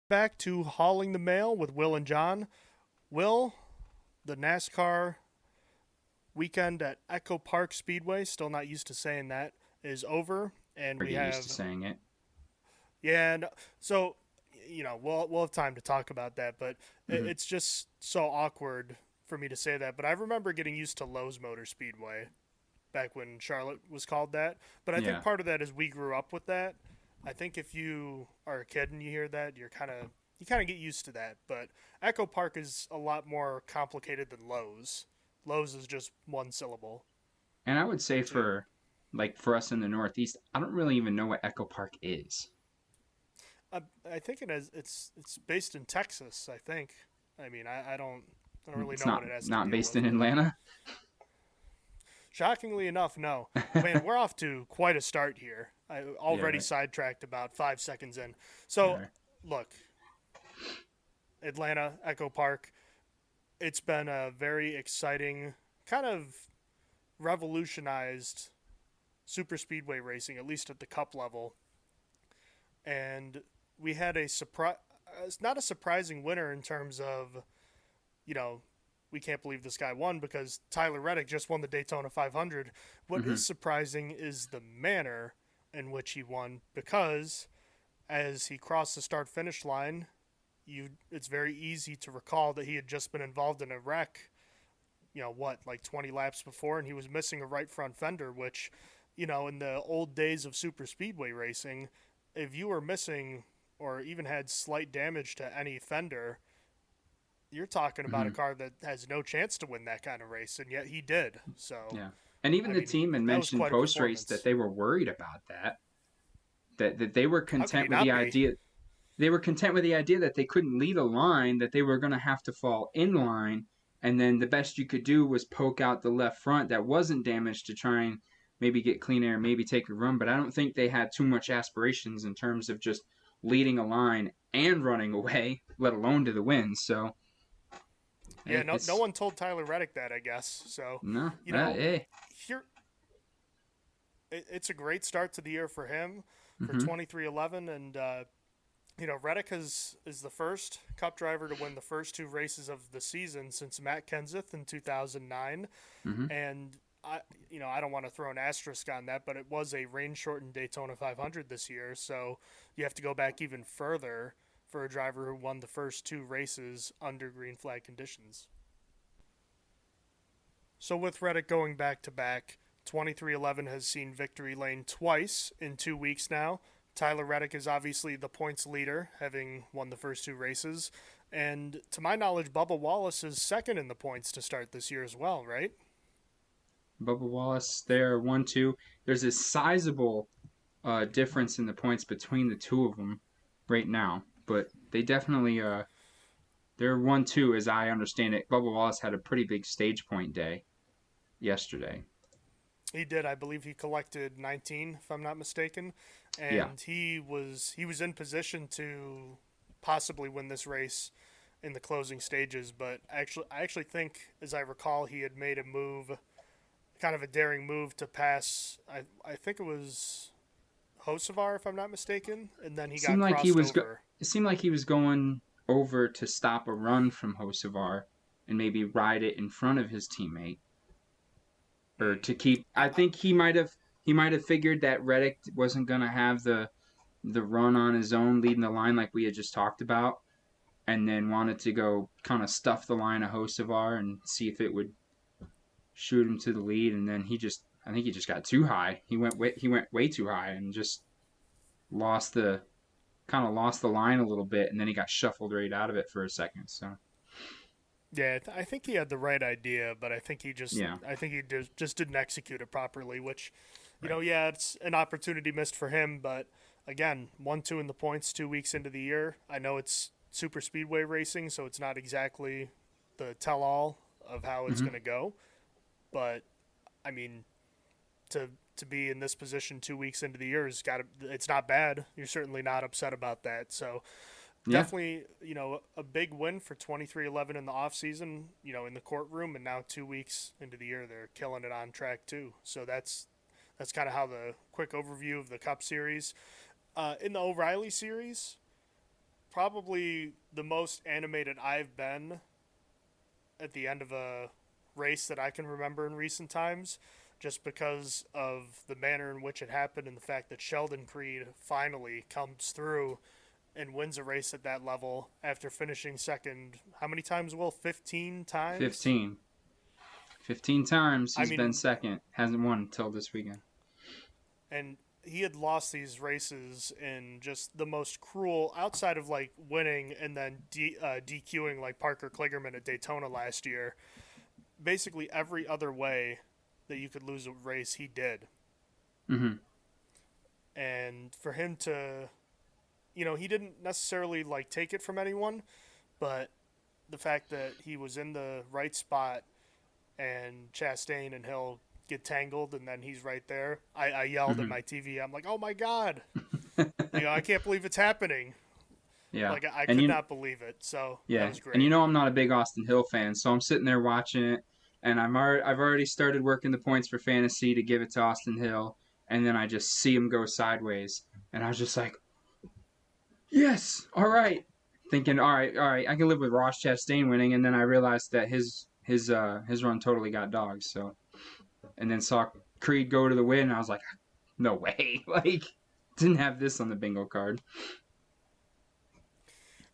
Back to Hauling the Mail with Will and John. Will, the NASCAR weekend at Echo Park Speedway, still not used to saying that, is over. And Or we get used to have, saying it. yeah, no, so, we'll have time to talk about that, but Hmm. it's just so awkward for me to say that. But I remember getting used to Lowe's Motor Speedway back when Charlotte was called that. But I think Yeah. part of that is we grew up with that. I think if you are a kid and you hear that, you kind of get used to that. But Echo Park is a lot more complicated than Lowe's. Lowe's is just one syllable. And I would say Too. for us in the Northeast, I don't really even know what Echo Park is. I think it has. It's based in Texas. I think. I mean, I don't really It's know what not it has to not deal based with, in but Atlanta. shockingly enough, no. Man, we're off to quite a start here. I Yeah, already right. sidetracked about 5 seconds in. Yeah, So, right. look, Atlanta Echo Park. It's been a very exciting, kind of revolutionized super speedway racing, at least at the cup level. And we had a surprise. It's not a surprising winner in terms of, you know, we can't believe this guy won because Tyler Reddick just won the Daytona 500. What Hmm. is surprising is the manner in which he won because as he crossed the start finish line, it's very easy to recall that he had just been involved in a wreck, like 20 laps before, and he was missing a right front fender, which, in the old days of super speedway racing, if you were missing or even had slight damage to any fender, you're talking about a Hmm. car that has no chance to win that kind of race, and yet he did. So, Yeah. And even I the mean, team had that was mentioned quite a post race that performance. they were worried about that. That they were How could he content with the not be? idea. They were content with the idea that they couldn't lead a line, that they were going to have to fall in line, and then the best you could do was poke out the left front that wasn't damaged to try and maybe get clean air, maybe take a run. But I don't think they had too much aspirations in terms of just leading a line and running away, let alone to the win. So Yeah, no it's one told Tyler Reddick that, I guess. So, no, you know, hey, here it's a great start to the year for him for mm-hmm, 2311, and Reddick is the first Cup driver to win the first two races of the season since Matt Kenseth in 2009, mm-hmm, and I don't want to throw an asterisk on that, but it was a rain shortened Daytona 500 this year, so you have to go back even further for a driver who won the first two races under green flag conditions. So with Reddick going back to back, 2311 has seen victory lane twice in 2 weeks now. Tyler Reddick is obviously the points leader, having won the first two races. And to my knowledge, Bubba Wallace is second in the points to start this year as well, right? Bubba Wallace there, 1-2. There's a sizable difference in the points between the two of them right now, but they definitely they're 1-2 as I understand it. Bubba Wallace had a pretty big stage point day yesterday. He did. I believe he collected 19, if I'm not mistaken, Yeah, and he was in position to possibly win this race in the closing stages. But I actually think, as I recall, he had made a move, kind of a daring move to pass. I think it was Hocevar, if I'm not mistaken, and then he seemed got like he crossed was over. it seemed like he was going over to stop a run from Hocevar and maybe ride it in front of his teammate or Hmm. to keep. I think he might have figured that Reddick wasn't gonna have the run on his own leading the line like we had just talked about, and then wanted to go kind of stuff the line of Hocevar and see if it would shoot him to the lead. And then I think he just got too high. He went way too high and just lost the lost the line a little bit, and then he got shuffled right out of it for a second. So Yeah, I think he had the right idea, but yeah, I think he just didn't execute it properly. Which, right. yeah, it's an opportunity missed for him. But again, 1-2 in the points 2 weeks into the year. I know it's super speedway racing, so it's not exactly the tell-all of how it's Mm-hmm. going to go. But I mean, to to be in this position 2 weeks into the year is got it's not bad. You're certainly not upset about that. So Yeah, definitely, a big win for 2311 in the off season, in the courtroom, and now 2 weeks into the year they're killing it on track too. So that's kind of how the quick overview of the Cup Series. In the O'Reilly Series, probably the most animated I've been at the end of a race that I can remember in recent times, just because of the manner in which it happened and the fact that Sheldon Creed finally comes through and wins a race at that level after finishing second. How many times, Will? 15 times? 15. 15 times I he's been mean, second. Hasn't won until this weekend. and he had lost these races in just the most cruel, outside of like winning and then DQing like Parker Kligerman at Daytona last year. Basically, every other way that you could lose a race, he did. Mm-hmm. And for him to, he didn't necessarily like take it from anyone, but the fact that he was in the right spot and Chastain and Hill get tangled and then he's right there. I yelled at Mm-hmm. my TV. I'm like, oh my God. I can't believe it's happening. Yeah. Like, I And could not believe it. So that yeah. was And great. I'm not a big Austin Hill fan, so I'm sitting there watching it, and I've already started working the points for fantasy to give it to Austin Hill, and then I just see him go sideways, and I was just like, yes, all right. Thinking, all right, I can live with Ross Chastain winning, and then I realized that his run totally got dogged. So, and then saw Creed go to the win, and I was like, no way, like didn't have this on the bingo card.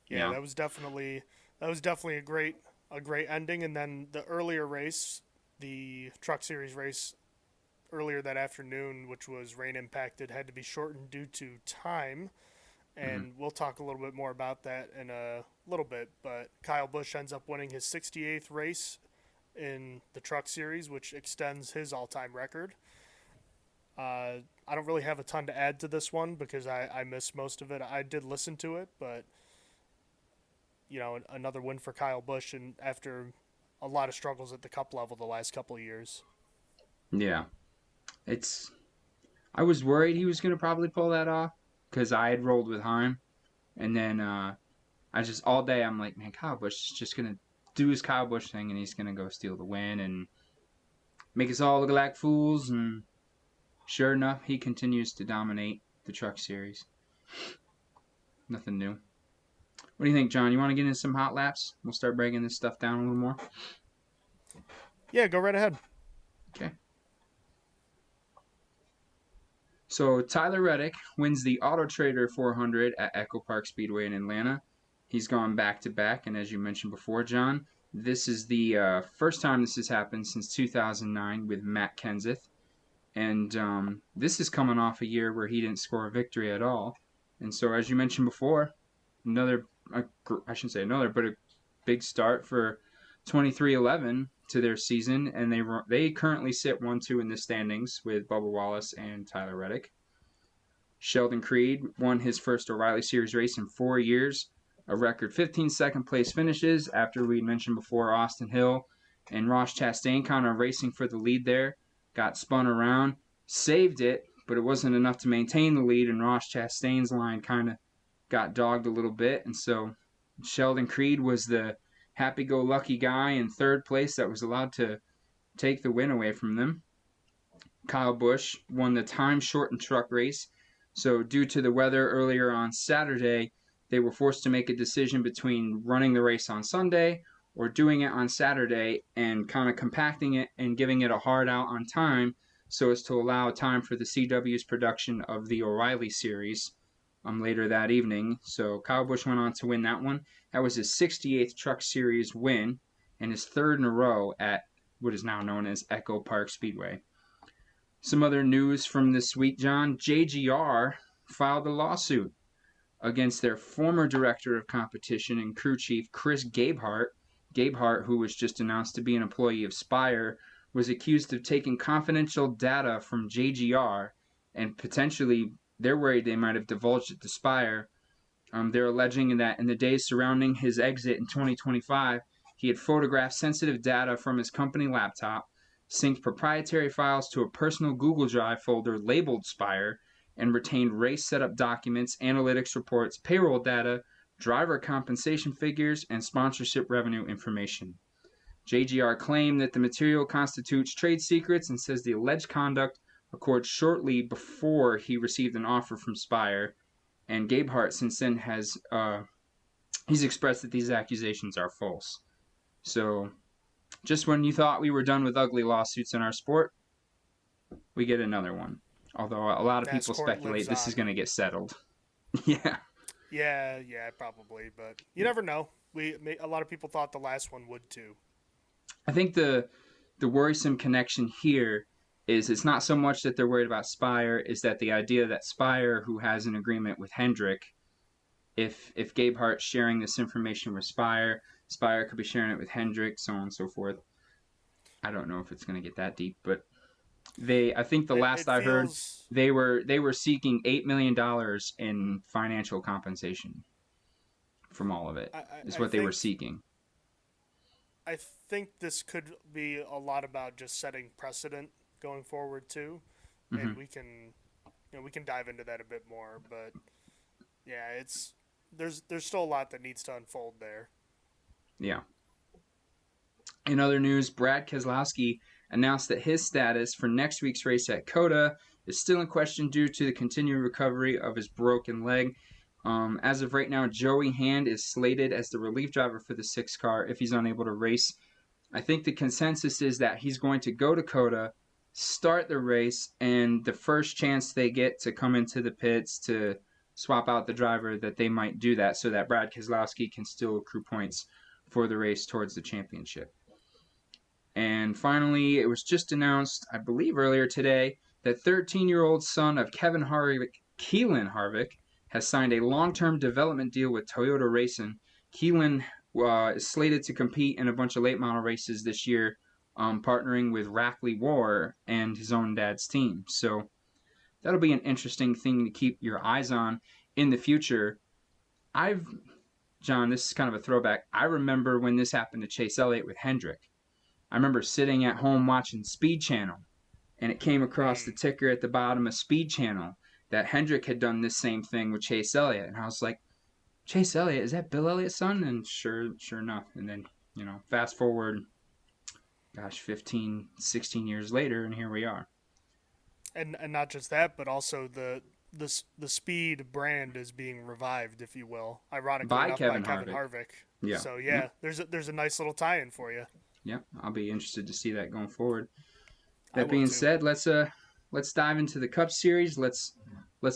Yeah, Yeah. that was definitely a great ending. And then the earlier race, the Truck Series race earlier that afternoon, which was rain impacted, had to be shortened due to time. Mm-hmm. And we'll talk a little bit more about that in a little bit. But Kyle Busch ends up winning his 68th race in the Truck Series, which extends his all-time record. I don't really have a ton to add to this one because I missed most of it. I did listen to it, but another win for Kyle Busch, and after a lot of struggles at the Cup level the last couple of years. Yeah. It's. I was worried he was gonna probably pull that off because I had rolled with Heim, and then I just all day I'm like, man, Kyle Busch is just gonna do his Kyle Busch thing, and he's gonna go steal the win and make us all look like fools. And sure enough, he continues to dominate the Truck Series. Nothing new. What do you think, John? You want to get into some hot laps? We'll start breaking this stuff down a little more. Yeah, go right ahead. Okay. So Tyler Reddick wins the Auto Trader 400 at Echo Park Speedway in Atlanta. He's gone back to back, and as you mentioned before, John, this is the first time this has happened since 2009 with Matt Kenseth. And this is coming off a year where he didn't score a victory at all. And so, as you mentioned before, I shouldn't say another, but a big start for 23-11 to their season. And they currently sit 1-2 in the standings with Bubba Wallace and Tyler Reddick. Sheldon Creed won his first O'Reilly Series race in 4 years, a record 15 second place finishes after we mentioned before Austin Hill and Ross Chastain kind of racing for the lead there. Got spun around, saved it, but it wasn't enough to maintain the lead, and Ross Chastain's line kind of got dogged a little bit. And so Sheldon Creed was the happy-go-lucky guy in third place that was allowed to take the win away from them. Kyle Busch won the time-shortened truck race. So due to the weather earlier on Saturday, they were forced to make a decision between running the race on Sunday or doing it on Saturday and kind of compacting it and giving it a hard out on time so as to allow time for the CW's production of the O'Reilly Series later that evening. So Kyle Busch went on to win that one. That was his 68th Truck Series win and his third in a row at what is now known as Echo Park Speedway. Some other news from this week, John. JGR filed a lawsuit against their former director of competition and crew chief, Chris Gabehart. Gabehart, who was just announced to be an employee of Spire, was accused of taking confidential data from JGR, and potentially they're worried they might have divulged it to Spire. They're alleging that in the days surrounding his exit in 2025, he had photographed sensitive data from his company laptop, synced proprietary files to a personal Google Drive folder labeled Spire, and retained race setup documents, analytics reports, payroll data, driver compensation figures, and sponsorship revenue information. JGR claimed that the material constitutes trade secrets and says the alleged conduct occurred shortly before he received an offer from Spire. And Gabehart since then has He's expressed that these accusations are false. So, just when you thought we were done with ugly lawsuits in our sport, we get another one. Although a lot of people NASCAR speculate lives this is on. going to get settled. Yeah. Yeah, yeah, probably, but you never know. A lot of people thought the last one would too. I think the worrisome connection here is it's not so much that they're worried about Spire, is that the idea that Spire, who has an agreement with Hendrick, if Gabe Hart's sharing this information with Spire, Spire could be sharing it with Hendrick, so on and so forth. I don't know if it's going to get that deep, but I think the last It I heard, feels. they were seeking $8 million in financial compensation from all of it. I, Is I, I what they were think seeking. I think this could be a lot about just setting precedent going forward too, Hmm. and we can dive into that a bit more. But yeah, it's there's still a lot that needs to unfold there. Yeah. In other news, Brad Keselowski announced that his status for next week's race at COTA is still in question due to the continued recovery of his broken leg. As of right now, Joey Hand is slated as the relief driver for the six car if he's unable to race. I think the consensus is that he's going to go to COTA, start the race, and the first chance they get to come into the pits to swap out the driver, that they might do that so that Brad Keselowski can still accrue points for the race towards the championship. And finally, it was just announced, I believe earlier today, that 13-year-old son of Kevin Harvick, Keelan Harvick, has signed a long-term development deal with Toyota Racing. Keelan is slated to compete in a bunch of late model races this year, partnering with Rackley War and his own dad's team. So that'll be an interesting thing to keep your eyes on in the future. I've John, this is kind of a throwback. I remember when this happened to Chase Elliott with Hendrick. I remember sitting at home watching Speed Channel, and it came across the Mm. ticker at the bottom of Speed Channel that Hendrick had done this same thing with Chase Elliott, and I was like, Chase Elliott, is that Bill Elliott's son? And sure enough, and then fast forward, gosh, 15, 16 years later, and here we are. And not just that, but also the speed brand is being revived, if you will. Ironically By enough, by Kevin Kevin Harvick. Harvick. Yeah. So Yep. yeah, there's a nice little tie-in for you. Yep. I'll be interested to see that going forward. I That will being too. said, let's dive into the Cup Series. Let's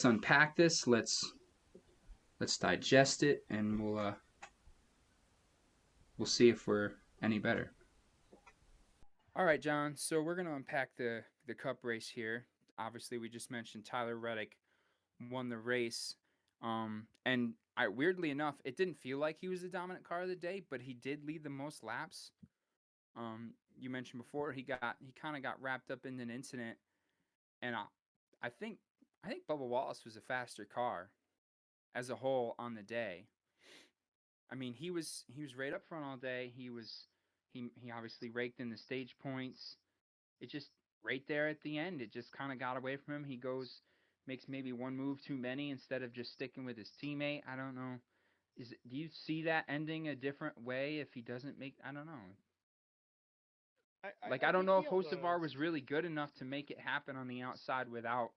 unpack this. Let's digest it, and we'll see if we're any better. All right, John. So we're gonna unpack the Cup race here. Obviously, we just mentioned Tyler Reddick won the race, and I weirdly enough, it didn't feel like he was the dominant car of the day, but he did lead the most laps. You mentioned before he kind of got wrapped up in an incident, and I think I think Bubba Wallace was a faster car as a whole on the day. I mean, he was right up front all day. He obviously raked in the stage points. It just right there at the end, it just kind of got away from him. He goes makes maybe one move too many instead of just sticking with his teammate. I don't know. Do you see that ending a different way if he doesn't make? I don't know. Like I I don't think know he if had the Hocevar was really good enough to make it happen on the outside without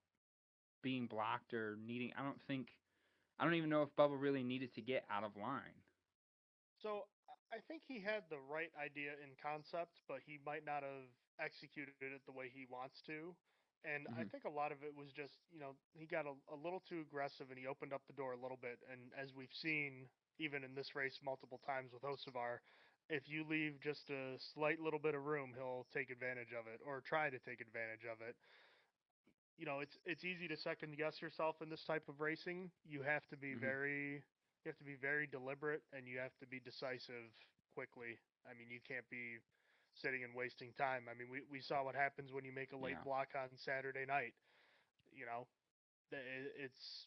being blocked or needing. I don't even know if Bubba really needed to get out of line. So I think he had the right idea in concept, but he might not have executed it the way he wants to. And I Mm-hmm. think a lot of it was just, he got a little too aggressive and he opened up the door a little bit. And as we've seen, even in this race multiple times with Hocevar, if you leave just a slight little bit of room, he'll take advantage of it or try to take advantage of it. It's easy to second guess yourself in this type of racing. Mm-hmm. You have to be very deliberate and you have to be decisive quickly. I mean, you can't be sitting and wasting time. I mean, we saw what happens when you make a late Yeah. block on Saturday night. You know, it's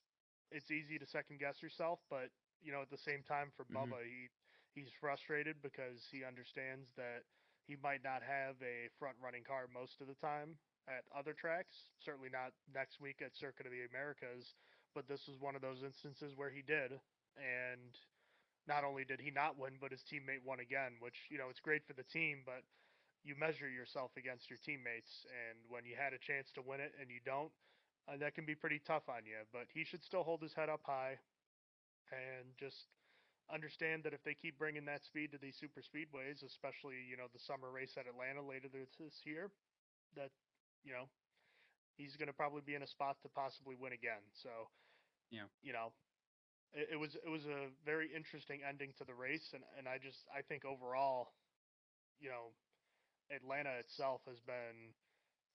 it's easy to second guess yourself, but at the same time for Mm-hmm. Bubba, he's frustrated because he understands that he might not have a front running car most of the time at other tracks. Certainly not next week at Circuit of the Americas, but this was one of those instances where he did, and not only did he not win, but his teammate won again, which it's great for the team, but you measure yourself against your teammates, and when you had a chance to win it and you don't, that can be pretty tough on you. But he should still hold his head up high and just understand that if they keep bringing that speed to these super speedways, especially the summer race at Atlanta later this year, that you know he's going to probably be in a spot to possibly win again. So Yeah. you know it was a very interesting ending to the race, and I think overall, you know, Atlanta itself has been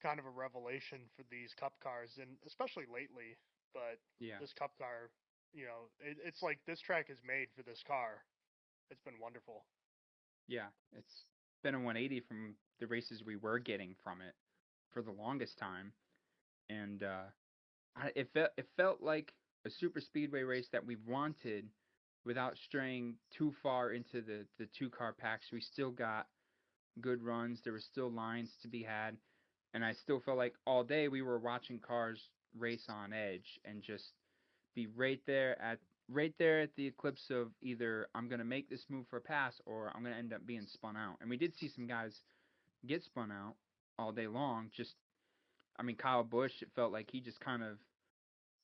kind of a revelation for these Cup cars, and especially lately. But Yeah. this Cup car, it's like this track is made for this car. It's been wonderful. Yeah. It's been a 180 from the races we were getting from it for the longest time, and it felt like a super speedway race that we wanted without straying too far into the two car packs. We still got good runs. There were still lines to be had, and I still felt like all day we were watching cars race on edge and just be right there at the eclipse of either I'm gonna make this move for a pass or I'm gonna end up being spun out. And we did see some guys get spun out all day long. Just I mean Kyle Busch, it felt like he just kind of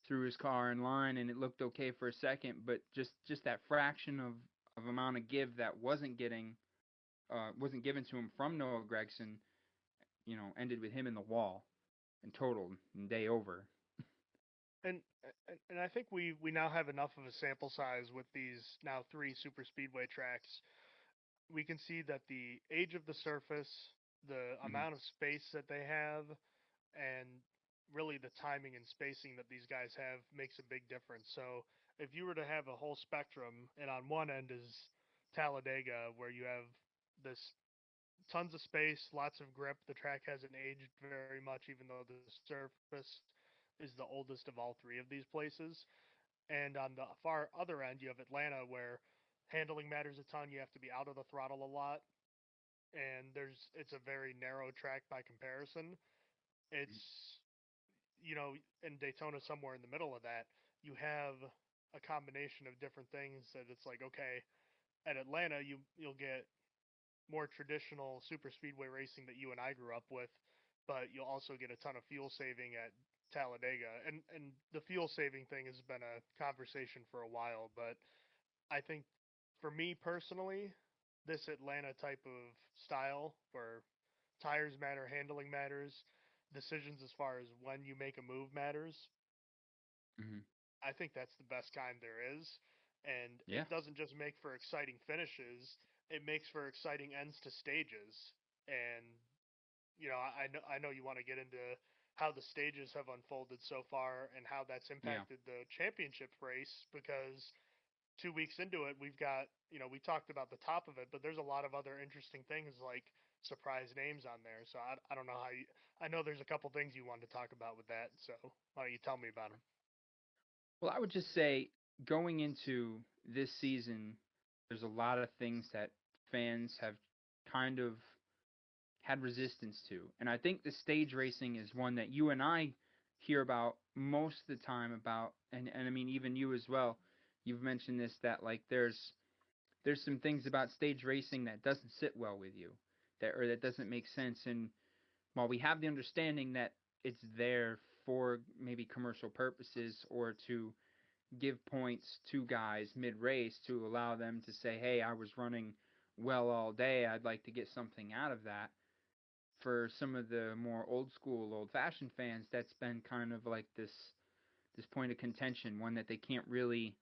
threw his car in line and it looked okay for a second, but just that fraction of amount of give that wasn't given to him from Noah Gragson, ended with him in the wall and totaled and day over. And I think we now have enough of a sample size with these now three super speedway tracks. We can see that the age of the surface, the Hmm. amount of space that they have, and really the timing and spacing that these guys have makes a big difference. So if you were to have a whole spectrum, and on one end is Talladega, where you have this tons of space, lots of grip, the track hasn't aged very much, even though the surface is the oldest of all three of these places. And on the far other end, you have Atlanta, where handling matters a ton. You have to be out of the throttle a lot, and it's a very narrow track by comparison. It's in Daytona somewhere in the middle of that, you have a combination of different things that it's like, okay, at Atlanta you'll get more traditional super speedway racing that you and I grew up with, but you'll also get a ton of fuel saving at Talladega. And the fuel saving thing has been a conversation for a while, but I think for me personally, this Atlanta type of style where tires matter, handling matters, decisions as far as when you make a move matters, Hmm. I think that's the best kind there is. And Yeah. it doesn't just make for exciting finishes, it makes for exciting ends to stages. And I know you want to get into how the stages have unfolded so far and how that's Yeah. impacted the championship race, because 2 weeks into it, we've got, we talked about the top of it, but there's a lot of other interesting things like surprise names on there. So I don't know I know there's a couple things you wanted to talk about with that. So why don't you tell me about them? Well, I would just say going into this season, there's a lot of things that fans have kind of had resistance to. And I think the stage racing is one that you and I hear about most of the time about and I mean even you as well. You've mentioned this that like there's some things about stage racing that doesn't sit well with you. That doesn't make sense, and while we have the understanding that it's there for maybe commercial purposes or to give points to guys mid race to allow them to say, "Hey, I was running well all day. I'd like to get something out of that." For some of the more old school, old fashioned fans, that's been kind of like this point of contention, one that they can't really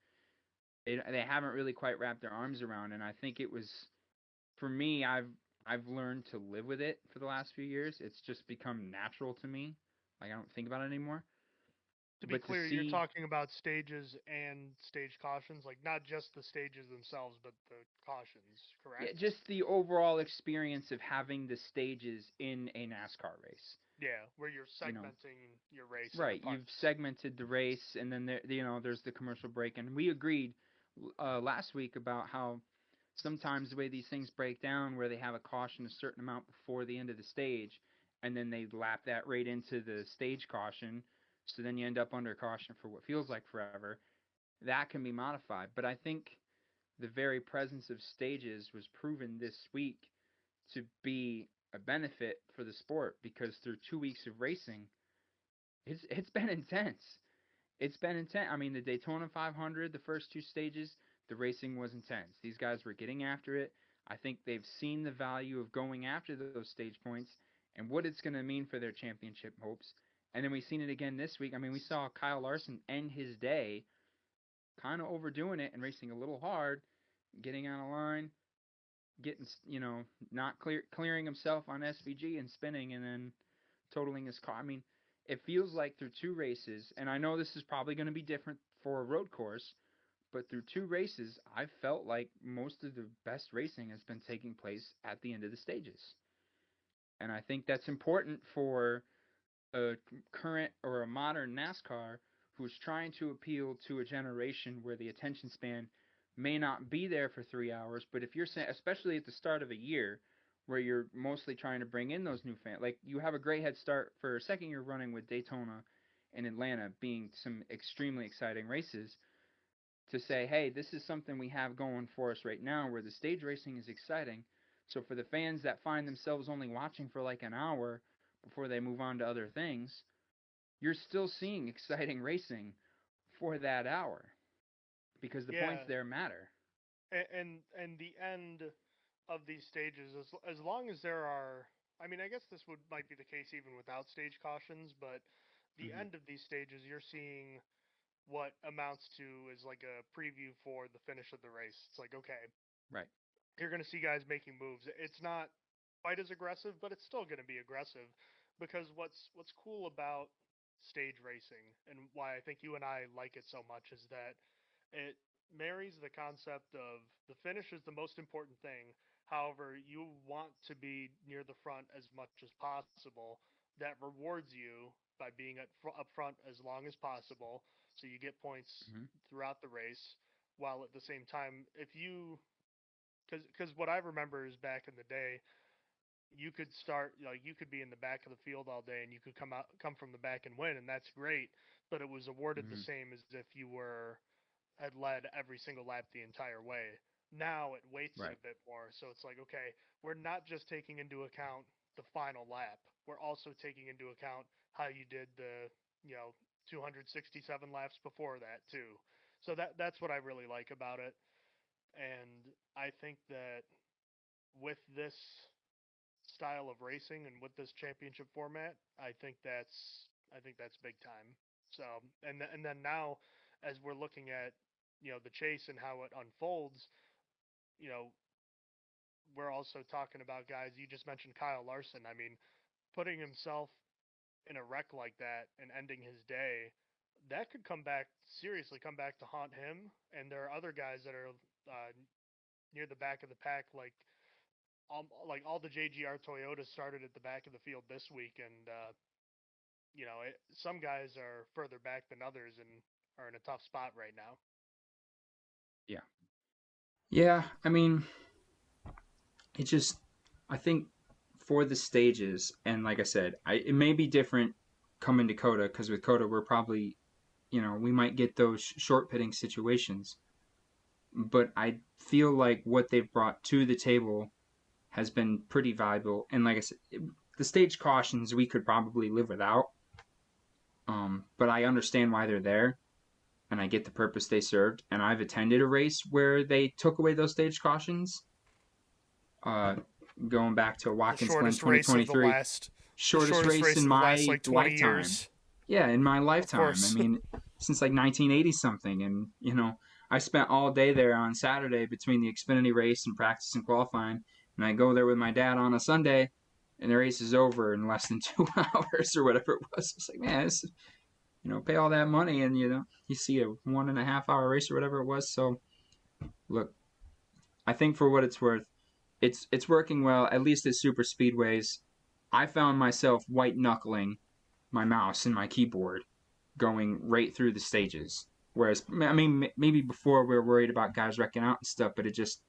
they haven't really quite wrapped their arms around. And I think it was for me, I've learned to live with it for the last few years. It's just become natural to me. Like I don't think about it anymore. To be But to clear, you're see, talking about stages and stage cautions, like not just the stages themselves, but the cautions, yeah, correct? just the overall experience of having the stages in a NASCAR race. Yeah, where you're You know, segmenting your race into right? You've parts. segmented the race, and then there's the commercial break, and we agreed last week about how sometimes the way these things break down, where they have a caution a certain amount before the end of the stage, and then they lap that right into the stage caution, so then you end up under caution for what feels like forever. That can be modified, but I think the very presence of stages was proven this week to be a benefit for the sport because through 2 weeks of racing, it's been intense. It's been intense. I mean, the Daytona 500, the first two stages, The racing was intense. These guys were getting after it. I think they've seen the value of going after those stage points and what it's going to mean for their championship hopes. And then we've seen it again this week. I mean, we saw Kyle Larson end his day kind of overdoing it and racing a little hard, getting on a line, getting, not clearing himself on SVG and spinning and then totaling his car. I mean, it feels like through two races, and I know this is probably going to be different for a road course, but through two races, I felt like most of the best racing has been taking place at the end of the stages. And I think that's important for a current or a modern NASCAR who's trying to appeal to a generation where the attention span may not be there for 3 hours. But if you're saying, especially at the start of a year, where you're mostly trying to bring in those new fans, like you have a great head start for a second year running with Daytona and Atlanta being some extremely exciting races. To say, hey, this is something we have going for us right now where the stage racing is exciting. So for the fans that find themselves only watching for like an hour before they move on to other things, you're still seeing exciting racing for that hour because the points Yeah, there matter. and the end of these stages, as long as there are, I mean, I guess this would might be the case even without stage cautions, but the Hmm. end of these stages, you're seeing what amounts to is like a preview for the finish of the race. It's like, okay, Right. you're going to see guys making moves. It's not quite as aggressive, but it's still going to be aggressive because what's cool about stage racing and why I think you and I like it so much is that it marries the concept of the finish is the most important thing. However, you want to be near the front as much as possible. That rewards you by being up front as long as possible, so you get points Hmm. throughout the race. While at the same time, if you because what I remember is back in the day, you could start like you could be in the back of the field all day and you could come from the back and win, and that's great. But it was awarded the Hmm. same as if you were had led every single lap the entire way. Now it weights it Right. a bit more, so it's like okay, we're not just taking into account the final lap. We're also taking into account how you did the you know 267 laps before that too. So that's what I really like about it, and I think that with this style of racing and with this championship format, I think that's big time. So and then now, as we're looking at the chase and how it unfolds, you know we're also talking about guys. You just mentioned Kyle Larson. I mean, putting himself in a wreck like that and ending his day, that could come back to haunt him. And there are other guys that are near the back of the pack, like all the JGR Toyotas started at the back of the field this week, and some guys are further back than others and are in a tough spot right now. Yeah. Yeah. I mean, it just, I think for the stages, and like I said, it may be different coming to COTA because with COTA, we're probably, we might get those short pitting situations. But I feel like what they've brought to the table has been pretty valuable. And like I said, the stage cautions we could probably live without. But I understand why they're there, and I get the purpose they served. And I've attended a race where they took away those stage cautions. Uh, Going back to The Watkins Glen shortest race of 2023, the shortest shortest race race in of the last my like 20 lifetime. years. Yeah, in my Of lifetime. I course. mean, since like 1980 something, and I spent all day there on Saturday between the Xfinity race and practice and qualifying, and I go there with my dad on a Sunday, and the race is over in less than 2 hours or whatever it was. It's like, man, pay all that money and you see a 1.5 hour race or whatever it was. So look, I think for what it's worth, it's working well. At least at super speedways, I found myself white knuckling my mouse and my keyboard going right through the stages. Whereas, I mean, maybe before we were worried about guys wrecking out and stuff, but it just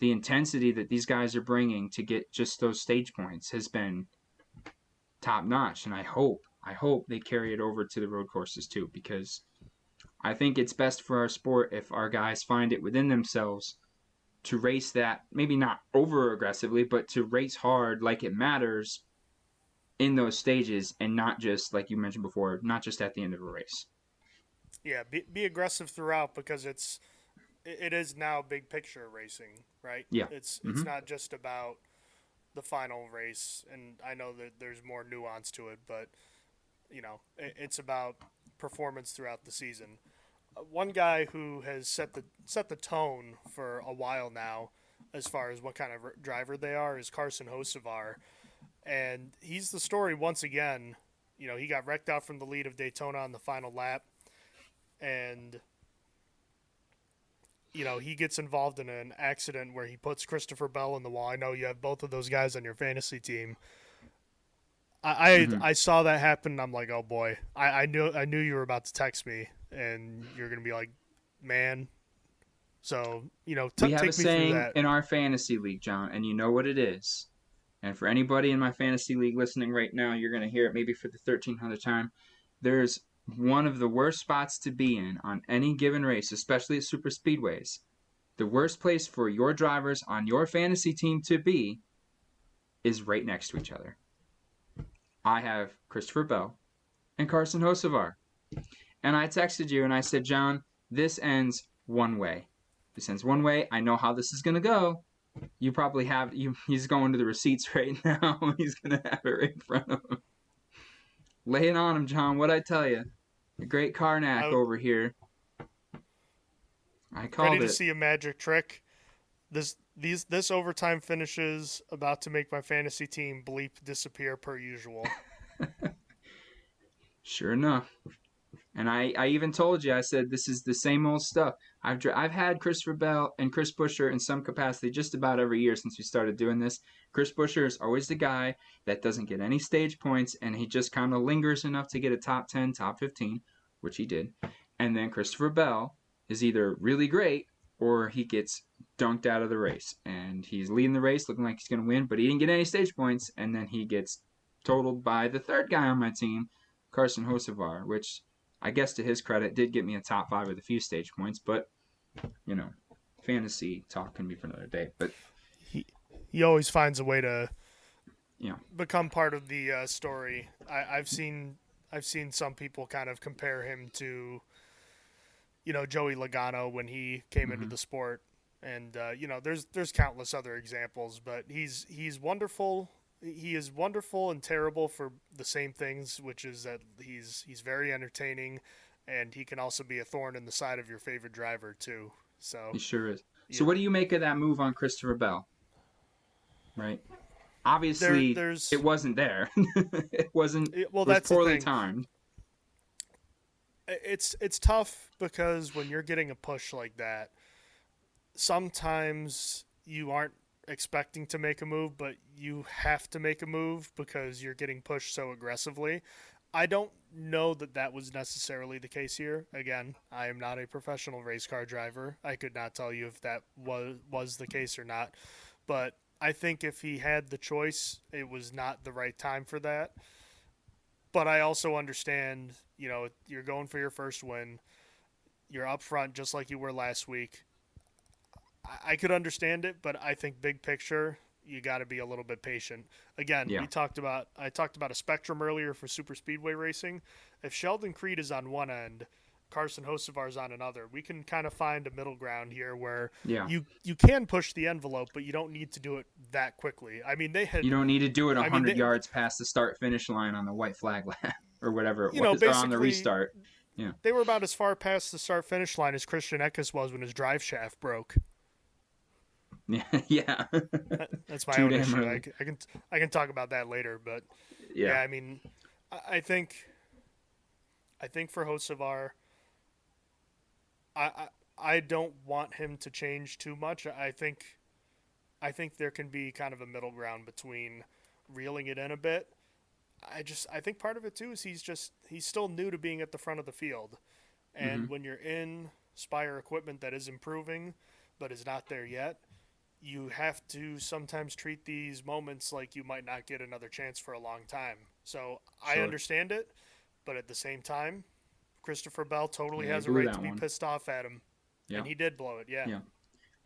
the intensity that these guys are bringing to get just those stage points has been top notch, and I hope they carry it over to the road courses too, because I think it's best for our sport if our guys find it within themselves to race that, maybe not over aggressively, but to race hard like it matters in those stages and not just, like you mentioned before, not just at the end of a race. Yeah, be aggressive throughout because it's it is now big picture racing, right? Yeah. It's Mm-hmm. not just about the final race, and I know that there's more nuance to it, but it's about performance throughout the season. One guy who has set the tone for a while now, as far as what kind of driver they are, is Carson Hocevar, and he's the story once again. He got wrecked out from the lead of Daytona on the final lap, and he gets involved in an accident where he puts Christopher Bell in the wall. I know you have both of those guys on your fantasy team. Mm-hmm. I saw that happen, and I'm like, oh boy, I knew you were about to text me, and you're gonna be like, man. So We have a take me through saying that. in our fantasy league, John, and you know what it is. And for anybody in my fantasy league listening right now, you're going to hear it maybe for the 1300th time. There's one of the worst spots to be in on any given race, especially at super speedways. The worst place for your drivers on your fantasy team to be is right next to each other. I have Christopher Bell and Carson Hocevar. And I texted you and I said, John, this ends one way. This ends one way. I know how this is going to go. You probably have he's going to the receipts right now. He's going to have it right in front of him. Lay it on him, John. What'd I tell you? A great Karnak I'm over here. I ready called to it. see a magic trick. This overtime finishes about to make my fantasy team bleep disappear per usual. Sure enough. And I even told you, I said, this is the same old stuff. I've had Christopher Bell and Chris Buescher in some capacity just about every year since we started doing this. Chris Buescher is always the guy that doesn't get any stage points, and he just kind of lingers enough to get a top 10, top 15, which he did. And then Christopher Bell is either really great or he gets dunked out of the race. And he's leading the race, looking like he's going to win, but he didn't get any stage points, and then he gets totaled by the third guy on my team, Carson Hocevar, which I guess to his credit did get me a top 5 with a few stage points, but you know, fantasy talk can be for another day. But He he always finds a way to you know, become part of the story. I've seen some people kind of compare him to Joey Logano when he came into mm-hmm. the sport, and there's countless other examples, but he's wonderful. He is wonderful and terrible for the same things, which is that he's very entertaining, and he can also be a thorn in the side of your favorite driver too. So He sure is. So you, what do you make of that move on Christopher Bell? Right. there Obviously, there's it wasn't there. It wasn't. well, It was that's the poorly thing. timed. It's tough because when you're getting a push like that, sometimes you aren't expecting to make a move, but you have to make a move because you're getting pushed so aggressively. I don't know that that was necessarily the case here. Again, I am not a professional race car driver. I could not tell you if that was the case or not. But I think if he had the choice, it was not the right time for that. But I also understand, you're going for your first win. You're up front just like you were last week. I could understand it, but I think big picture, you got to be a little bit patient. Again, Yeah. I talked about a spectrum earlier for super speedway racing. If Sheldon Creed is on one end, Carson Hocevar is on another. We can kind of find a middle ground here where Yeah. you can push the envelope, but you don't need to do it that quickly. I mean, they You had, don't need to do it I mean, 100 yards past the start finish line on the white flag lap or whatever it was, or on the basically restart. Yeah. they were about as far past the start finish line as Christian Eckes was when his drive shaft broke. Yeah. Yeah. That's my Too own damn issue. early. I can talk about that later, but Yeah. yeah, I mean, I think for Hocevar, I don't want him to change too much. I think there can be kind of a middle ground between reeling it in a bit. I think part of it too is he's still new to being at the front of the field, Mm-hmm. and when you're in Spire equipment that is improving but is not there yet, you have to sometimes treat these moments like you might not get another chance for a long time. So I Sure. understand it, but at the same time, Christopher Bell totally Yeah, he has a blew right to that be one. pissed off at him, Yeah. and he did blow it. Yeah.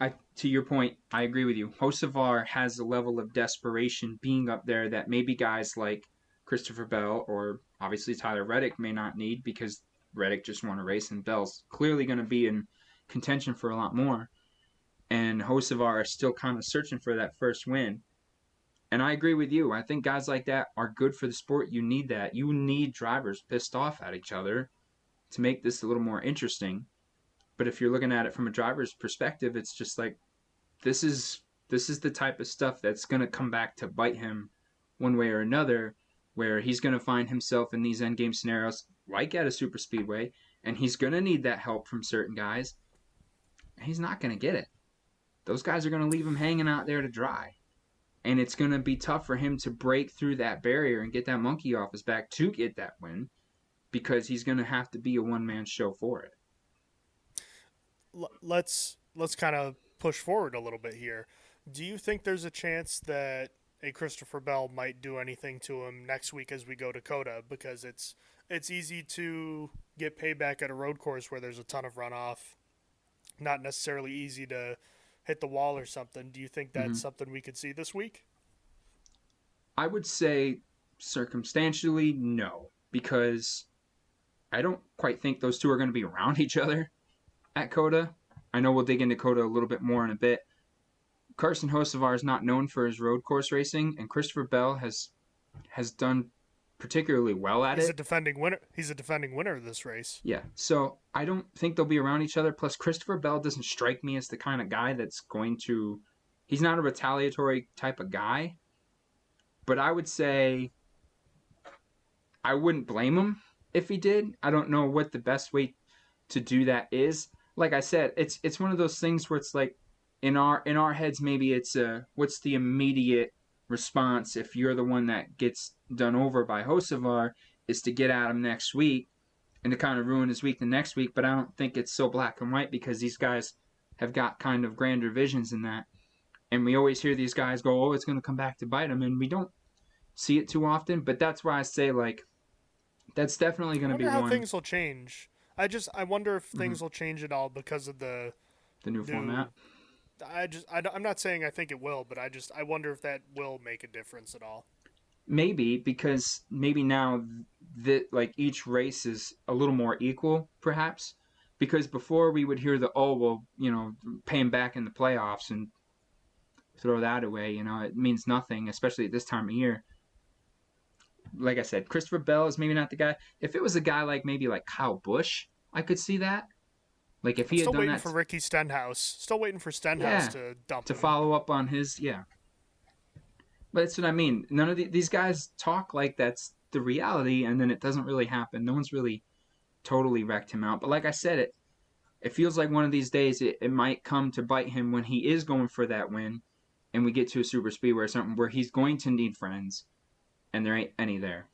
Yeah. To your point, I agree with you. Hocevar has a level of desperation being up there that maybe guys like Christopher Bell or obviously Tyler Reddick may not need because Reddick just won a race and Bell's clearly going to be contention for a lot more. And Hocevar are still kind of searching for that first win. And I agree with you. I think guys like that are good for the sport. You need that. You need drivers pissed off at each other to make this a little more interesting. But if you're looking at it from a driver's perspective, it's just like this is the type of stuff that's going to come back to bite him one way or another, where he's going to find himself in these end game scenarios like at a super speedway, and he's going to need that help from certain guys. And he's not going to get it. Those guys are going to leave him hanging out there to dry. And it's going to be tough for him to break through that barrier and get that monkey off his back to get that win, because he's going to have to be a one-man show for it. Let's kind of push forward a little bit here. Do you think there's a chance that a Christopher Bell might do anything to him next week as we go to COTA? Because it's easy to get payback at a road course where there's a ton of runoff. Not necessarily easy to hit the wall or something. Do you think that's something we could see this week? I would say circumstantially, no, because I don't quite think those two are going to be around each other at COTA. I know we'll dig into COTA a little bit more in a bit. Carson Hocevar is not known for his road course racing, and Christopher Bell has done particularly well at He's it. a defending winner. He's a defending winner of this race. Yeah, so I don't think they'll be around each other. Plus, Christopher Bell doesn't strike me as the kind of guy that's going to. He's not a retaliatory type of guy, but I would say I wouldn't blame him if he did. I don't know what the best way to do that is. Like I said, it's one of those things where it's like in our heads, maybe it's what's the immediate response if you're the one that gets done over by Hocevar, is to get at him next week and to kind of ruin his week the next week. But I don't think it's so black and white, because these guys have got kind of grander visions in that. And we always hear these guys go, oh, it's going to come back to bite them. And we don't see it too often. But that's why I say, like, that's definitely I going to be wonder how one. things will change. I wonder if things will change at all because of the The new format. I'm not saying I think it will, but I wonder if that will make a difference at all. Maybe, because maybe now that like each race is a little more equal, perhaps. Because before we would hear the, oh, well, pay him back in the playoffs and throw that away. It means nothing, especially at this time of year. Like I said, Christopher Bell is maybe not the guy. If it was a guy like maybe like Kyle Busch, I could see that. Like if I'm he had still done waiting that, for Ricky Stenhouse. Still waiting for Stenhouse yeah, to dump to him. follow up on his, yeah. But that's what I mean. None of these guys talk like that's the reality, and then it doesn't really happen. No one's really totally wrecked him out. But like I said, it feels like one of these days it might come to bite him when he is going for that win, and we get to a super speedway or something where he's going to need friends, and there ain't any there.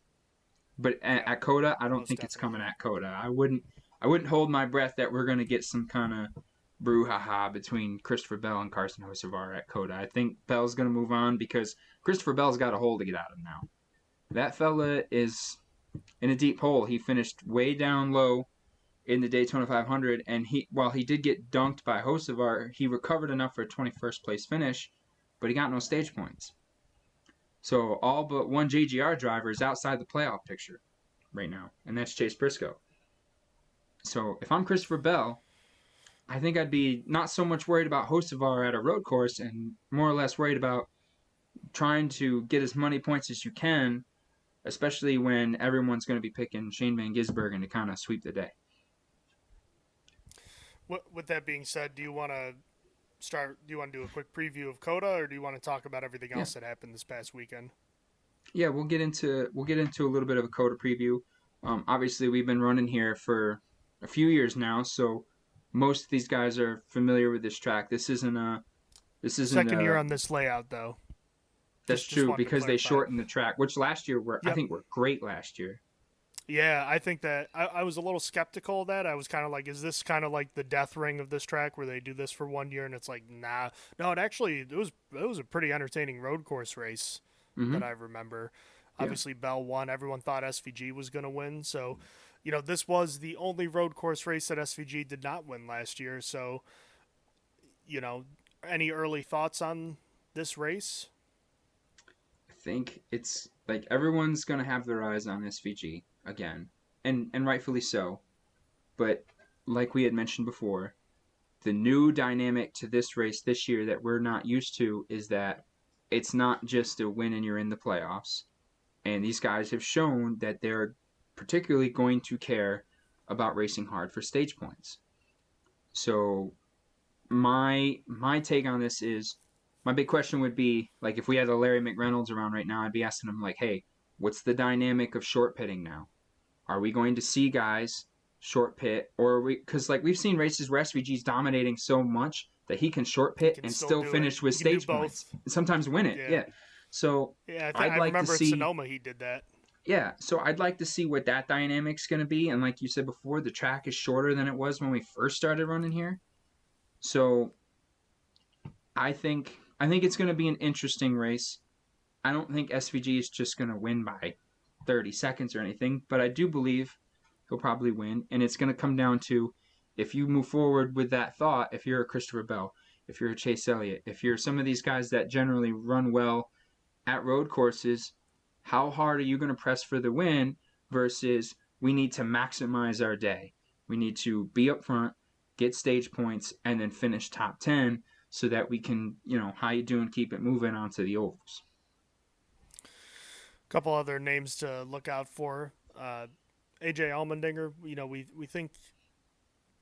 But at COTA, I don't think it's coming at COTA. I wouldn't hold my breath that we're going to get some kind of brouhaha between Christopher Bell and Carson Hocevar at COTA. I think Bell's going to move on because Christopher Bell's got a hole to get out of now. That fella is in a deep hole. He finished way down low in the Daytona 500, and while he did get dunked by Hocevar, he recovered enough for a 21st place finish, but he got no stage points. So all but one JGR driver is outside the playoff picture right now, and that's Chase Briscoe. So if I'm Christopher Bell, I think I'd be not so much worried about Hocevar at a road course and more or less worried about trying to get as many points as you can, especially when everyone's going to be picking Shane Van Gisbergen to kind of sweep the day. With that being said, do you want to do a quick preview of COTA, or do you want to talk about everything else that happened this past weekend? Yeah, we'll get into a little bit of a COTA preview. Obviously, we've been running here for a few years now, so most of these guys are familiar with this track. This isn't second year on this layout, though. That's true, because they shortened the track, which last year I think were great last year. Yeah, I think that I was a little skeptical of that. I was kind of like, is this kind of like the death ring of this track where they do this for 1 year? And it's like, nah. No, it was a pretty entertaining road course race that I remember. Yeah. Obviously, Bell won. Everyone thought SVG was going to win. So, this was the only road course race that SVG did not win last year. So, any early thoughts on this race? I think it's like everyone's going to have their eyes on SVG again, and rightfully so. But like we had mentioned before, the new dynamic to this race this year that we're not used to is that it's not just a win and you're in the playoffs. And these guys have shown that they're particularly going to care about racing hard for stage points. So my take on this is my big question would be like if we had a Larry McReynolds around right now, I'd be asking him like, hey, what's the dynamic of short pitting now? Are we going to see guys short pit, or are we? Because like we've seen races where SVG's dominating so much that he can short He pit can and still still do it. finish with He can do stage points both. and sometimes win it. Yeah. Yeah. So Yeah, I'd I like to remember at see. Sonoma he did that. Yeah, so I'd like to see what that dynamic's going to be. And like you said before, the track is shorter than it was when we first started running here. So I think it's going to be an interesting race. I don't think SVG is just going to win by 30 seconds or anything, but I do believe he'll probably win. And it's going to come down to if you move forward with that thought, if you're a Christopher Bell, if you're a Chase Elliott, if you're some of these guys that generally run well at road courses, how hard are you going to press for the win versus we need to maximize our day? We need to be up front, get stage points, and then finish top 10 so that we can, how you doing, keep it moving onto the ovals. A couple other names to look out for. AJ Allmendinger, we think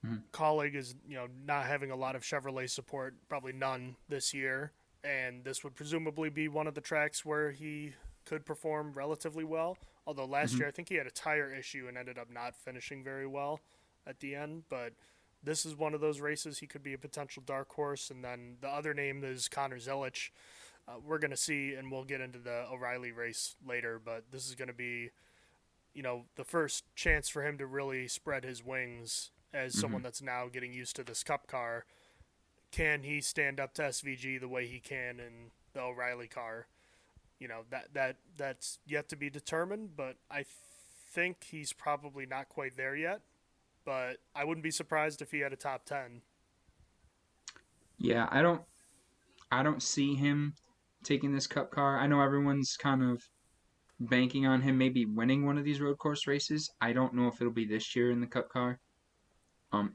Mhm. Colleague is, not having a lot of Chevrolet support, probably none this year. And this would presumably be one of the tracks where he could perform relatively well. Although last Mhm. year I think he had a tire issue and ended up not finishing very well at the end. But this is one of those races he could be a potential dark horse. And then the other name is Connor Zelich. We're going to see, and we'll get into the O'Reilly race later, but this is going to be, the first chance for him to really spread his wings as someone Mhm. that's now getting used to this cup car. Can he stand up to SVG the way he can in the O'Reilly car? That's yet to be determined, but I think he's probably not quite there yet. But I wouldn't be surprised if he had a top 10. Yeah, I don't see him taking this cup car. I know everyone's kind of banking on him maybe winning one of these road course races. I don't know if it'll be this year in the cup car.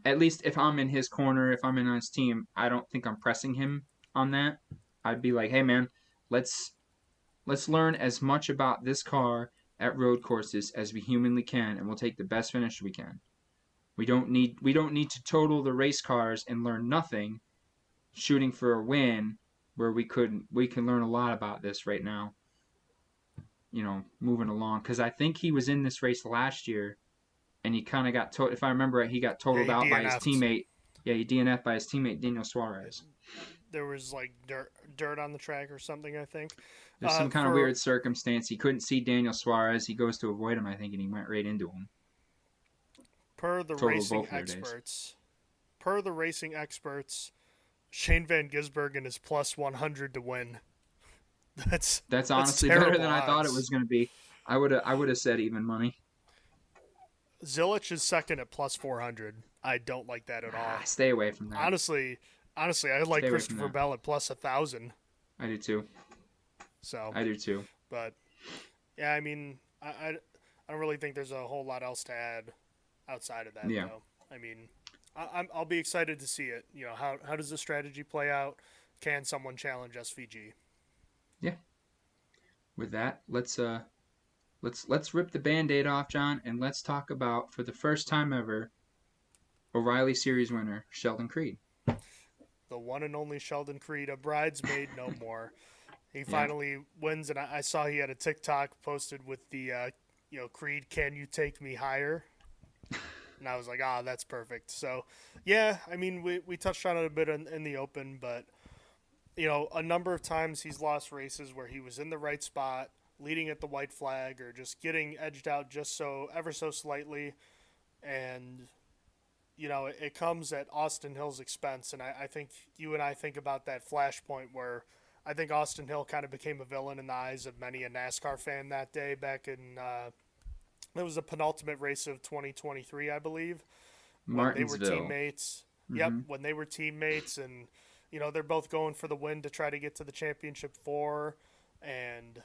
At least if I'm in his corner, if I'm in on his team, I don't think I'm pressing him on that. I'd be like, hey man, let's let's learn as much about this car at road courses as we humanly can, and we'll take the best finish we can. We don't need to total the race cars and learn nothing, shooting for a win, where we can learn a lot about this right now. Moving along because I think he was in this race last year and he kind of got if I remember right, he got Yeah, totaled he out by his DNF'd. teammate. Yeah, he DNF'd by his teammate Daniel Suarez. There was like dirt on the track or something, I think. There's some kind of For weird circumstance. He couldn't see Daniel Suarez. He goes to avoid him, I think, and he went right into him. per the Totaled racing both of their days. experts, per the racing experts, Shane Van Gisbergen is plus 100 to win. That's That's honestly better terrible than I thought it odds. was going to be. I would have said even money. Zilich is second at plus 400. I don't like that at all. Stay away from that. Honestly, I like Stay away from Christopher that. Bell at plus 1,000. I do too. So, I do too. but yeah, I mean, I don't really think there's a whole lot else to add outside of that, Yeah. though. I mean, I'll be excited to see it. How does the strategy play out? Can someone challenge SVG? Yeah. With that, let's rip the band-aid off, John, and let's talk about, for the first time ever, O'Reilly Series winner Sheldon Creed. The one and only Sheldon Creed, a bridesmaid no more. He Yeah. finally wins, and I saw he had a TikTok posted with the, Creed, can you take me higher? And I was like, that's perfect. So, yeah, I mean, we touched on it a bit in the open, but, a number of times he's lost races where he was in the right spot, leading at the white flag, or just getting edged out just so, ever so slightly. And, it comes at Austin Hill's expense. And I think you and I think about that flashpoint where I think Austin Hill kind of became a villain in the eyes of many a NASCAR fan that day back in, it was the penultimate race of 2023, I believe, when they were Martinsville. teammates. Yep, Mm-hmm. when they were teammates, and they're both going for the win to try to get to the championship four, and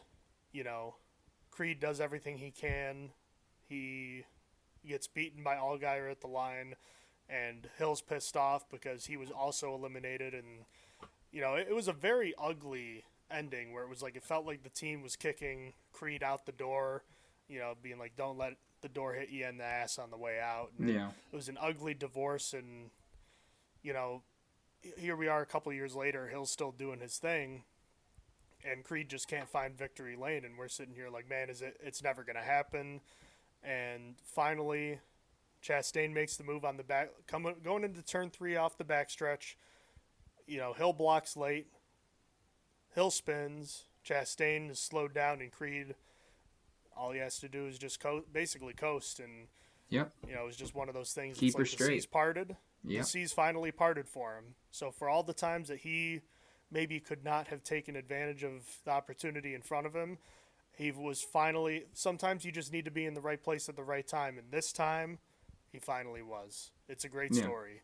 Creed does everything he can. He gets beaten by Allgaier at the line, and Hill's pissed off because he was also eliminated, and it was a very ugly ending where it was like it felt like the team was kicking Creed out the door, being like, "Don't let the door hit you in the ass on the way out," and Yeah. it was an ugly divorce, and you know, here we are a couple years later, Hill's still doing his thing, and Creed just can't find victory lane, and we're sitting here like, man, it's never gonna happen, and finally. Chastain makes the move on the back, going into turn 3 off the backstretch. Hill blocks late. Hill spins. Chastain is slowed down, and Creed, all he has to do is just basically coast. And, Yep. it was just one of those things. Keep It's her like the straight. seas parted. The Yep. seas finally parted for him. So for all the times that he maybe could not have taken advantage of the opportunity in front of him, he was finally. Sometimes you just need to be in the right place at the right time. And this time, he finally was. It's a great Yeah. story.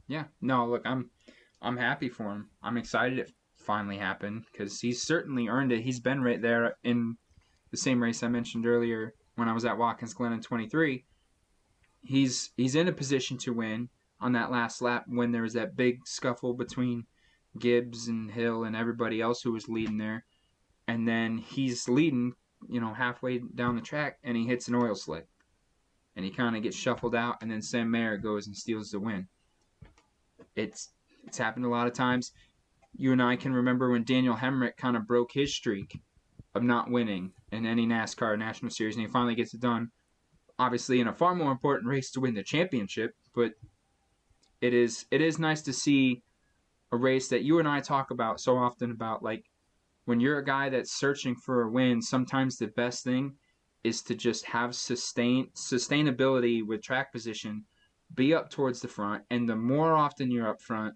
Yeah. No, look, I'm happy for him. I'm excited it finally happened because he's certainly earned it. He's been right there in the same race I mentioned earlier when I was at Watkins Glen in 23. He's in a position to win on that last lap when there was that big scuffle between Gibbs and Hill and everybody else who was leading there. And then he's leading, halfway down the track and he hits an oil slick. And he kind of gets shuffled out, and then Sam Mayer goes and steals the win. It's happened a lot of times. You and I can remember when Daniel Hemrick kind of broke his streak of not winning in any NASCAR National Series, and he finally gets it done. Obviously, in a far more important race to win the championship, but it is nice to see a race that you and I talk about so often about, like, when you're a guy that's searching for a win, sometimes the best thing is to just have sustainability with track position, be up towards the front, and the more often you're up front,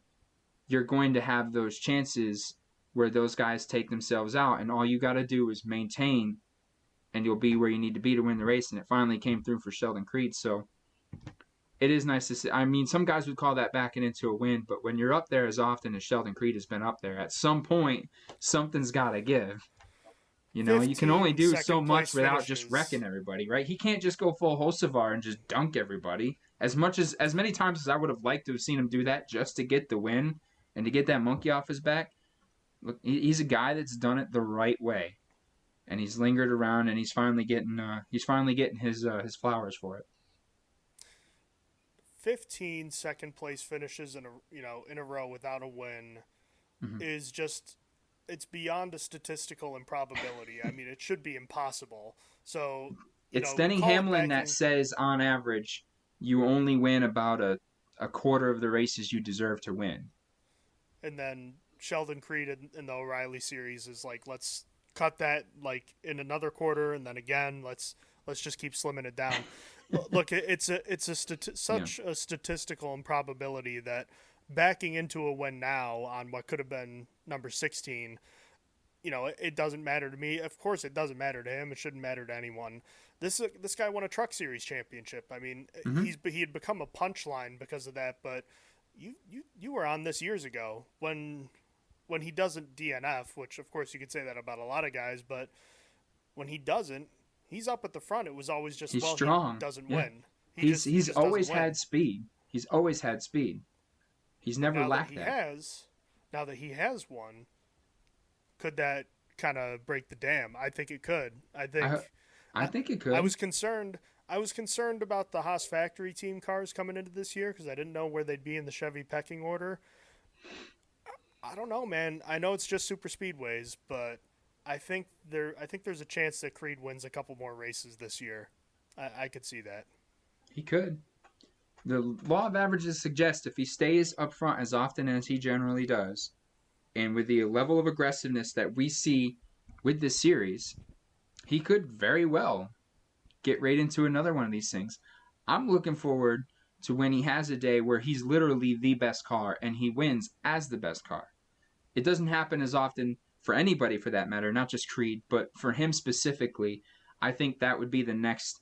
you're going to have those chances where those guys take themselves out, and all you got to do is maintain, and you'll be where you need to be to win the race. And it finally came through for Sheldon Creed, so it is nice to see. I mean, some guys would call that backing into a win, but when you're up there as often as Sheldon Creed has been up there, at some point, something's got to give. You can only 15 do so second much place without just finishes. wrecking everybody, right? He can't just go full Hocevar and just dunk everybody. As many times as I would have liked to have seen him do that just to get the win and to get that monkey off his back. Look, he's a guy that's done it the right way, and he's lingered around, and he's finally getting his flowers for it. 15 second place finishes in a row without a win Mm-hmm. is just it's beyond a statistical improbability. I mean, it should be impossible. So, It's Denny call it Hamlin that backing, says on average you only win about a quarter of the races you deserve to win. and then Sheldon Creed in the O'Reilly series is like, let's cut that like in another quarter, and then again, let's just keep slimming it down. Look, Yeah. such a statistical improbability that backing into a win now on what could have been number 16, it doesn't matter to me. Of course, it doesn't matter to him. It shouldn't matter to anyone. This guy won a Truck Series championship. I mean, Mm-hmm. he had become a punchline because of that. But you were on this years ago when he doesn't DNF, which of course you could say that about a lot of guys, but when he doesn't, he's up at the front. It was always just, He's well, he strong. doesn't Yeah. win. He He's just doesn't always win. had speed. He's always had speed. He's But never lacked that. now that he has one, could that kind of break the dam? I think it could. I I I, think it I could. was concerned. I was concerned about the Haas factory team cars coming into this year because I didn't know where they'd be in the Chevy pecking order. I don't know, man. I know it's just super speedways, but I think there's a chance that Creed wins a couple more races this year. I could see that. He could. The law of averages suggests if he stays up front as often as he generally does, and with the level of aggressiveness that we see with this series, he could very well get right into another one of these things. I'm looking forward to when he has a day where he's literally the best car and he wins as the best car. It doesn't happen as often for anybody for that matter, not just Creed, but for him specifically. I think that would be the next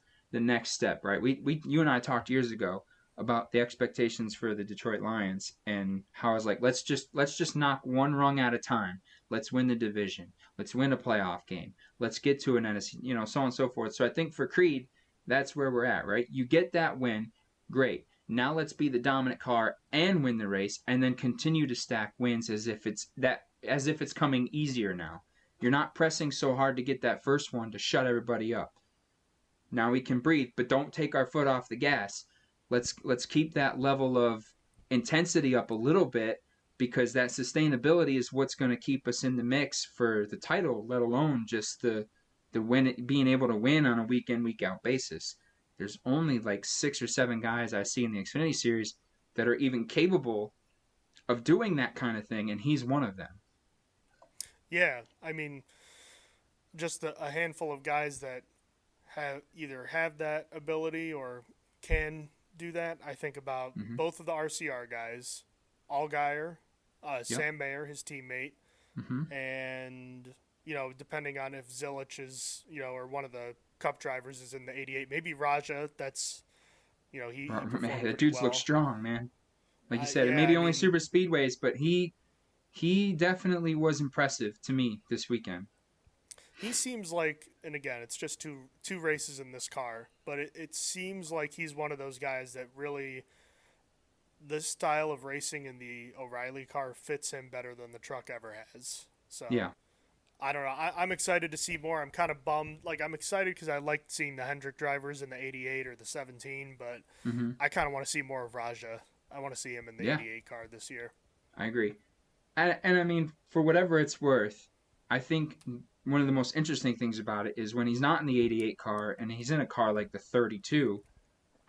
step, right? You and I talked years ago about the expectations for the Detroit Lions and how I was like, let's just knock one rung at a time. Let's win the division. Let's win a playoff game. Let's get to an NFC, so on and so forth. So I think for Creed, that's where we're at, right? You get that win, great. Now let's be the dominant car and win the race, and then continue to stack wins as if it's coming easier now. You're not pressing so hard to get that first one to shut everybody up. Now we can breathe, but don't take our foot off the gas. Let's keep that level of intensity up a little bit, because that sustainability is what's going to keep us in the mix for the title, let alone just the being able to win on a week in week out basis. There's only like 6 or 7 guys I see in the Xfinity series that are even capable of doing that kind of thing, and he's one of them. Yeah, I mean, just a handful of guys that have that ability or can do that. I think about Mm-hmm. both of the RCR guys, Allgaier, Yep. Sam Mayer, his teammate, Mm-hmm. and depending on if Zilich is or one of the Cup drivers is in the 88, maybe Raja. That's he Man, performed that pretty dude's look well. strong, man. Like you said, it may Yeah, be I only mean super speedways, but he definitely was impressive to me this weekend. he seems like, and again, it's just two races in this car, but it seems like he's one of those guys that really this style of racing in the O'Reilly car fits him better than the truck ever has. So Yeah. I don't know. I'm excited to see more. I'm kind of bummed. Like I'm excited because I liked seeing the Hendrick drivers in the 88 or the 17, but Mm-hmm. I kind of want to see more of Raja. I want to see him in the Yeah, 88 car this year. I agree. And I mean, for whatever it's worth, I think one of the most interesting things about it is when he's not in the 88 car and he's in a car like the 32,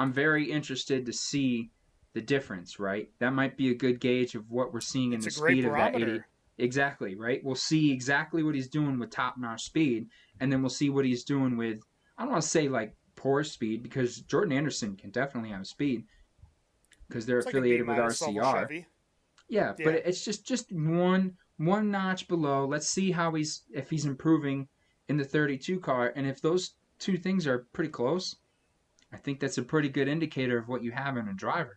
I'm very interested to see the difference, right? That might be a good gauge of what we're seeing in It's the a great speed of that 80. barometer. Exactly, right? We'll see exactly what he's doing with top notch speed, and then we'll see what he's doing with, I don't want to say like poor speed, because Jordan Anderson can definitely have speed because they're It's like a B affiliated with minus level RCR. Chevy. Yeah, but Yeah, it's just one notch below. Let's see how if he's improving in the 32 car, and if those two things are pretty close, I think that's a pretty good indicator of what you have in a driver,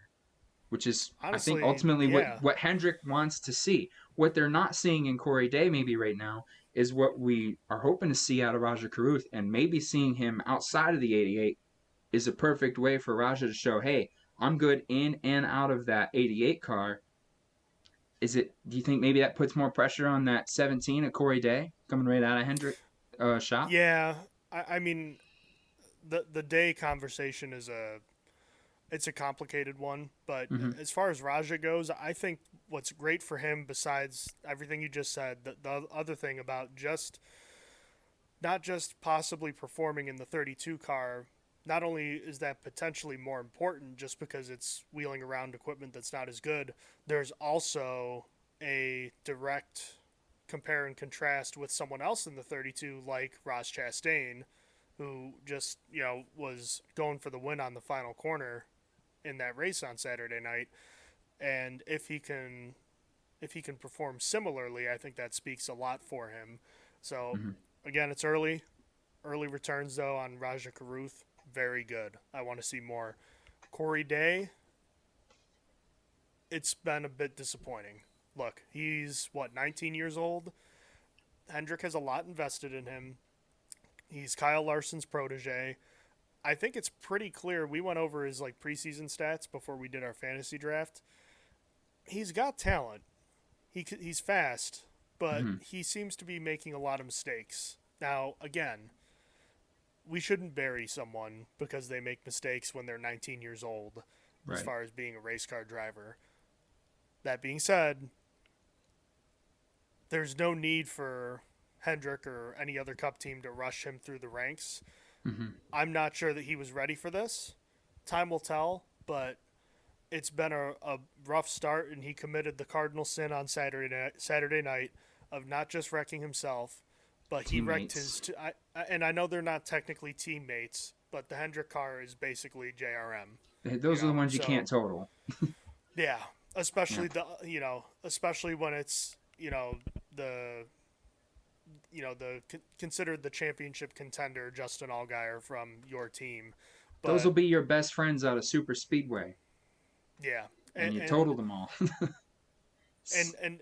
which is, I think, honestly, ultimately what yeah. what Hendrick wants to see. What they're not seeing in Corey Day maybe right now is what we are hoping to see out of Raja Caruth, and maybe seeing him outside of the 88 is a perfect way for Raja to show, hey, I'm good in and out of that 88 car. Do you think maybe that puts more pressure on that 17 of Corey Day coming right out of Hendrick shop? Yeah, I mean the day conversation is a complicated one, but Mm-hmm. as far as Raja goes, I think what's great for him, besides everything you just said, the other thing about just not just possibly performing in the 32 car, not only is that potentially more important just because it's wheeling around equipment that's not as good, there's also a direct compare and contrast with someone else in the 32 like Ross Chastain, who just, was going for the win on the final corner in that race on Saturday night. And if he can perform similarly, I think that speaks a lot for him. So Mm-hmm. again, it's early returns though on Raja Caruth. Very good. I want to see more. Corey Day, it's been a bit disappointing. Look, he's 19 years old. Hendrick has a lot invested in him. He's Kyle Larson's protege. I think it's pretty clear. We went over his preseason stats before we did our fantasy draft. He's got talent. He's fast, but Mm-hmm. he seems to be making a lot of mistakes. Now, again, we shouldn't bury someone because they make mistakes when they're 19 years old as Right. far as being a race car driver. That being said, there's no need for Hendrick or any other Cup team to rush him through the ranks. Mm-hmm. I'm not sure that he was ready for this. Time will tell, but it's been a rough start, and he committed the cardinal sin on Saturday night of not just wrecking himself, but he wrecked Teammates. his. And I know they're not technically teammates, but the Hendrick car is basically JRM. Those are the ones you can't So total. yeah, Yeah. especially when it's the considered the championship contender Justin Allgaier from your team, Those will but be your best friends out of Super Speedway, yeah, and and you and totaled them all. and, and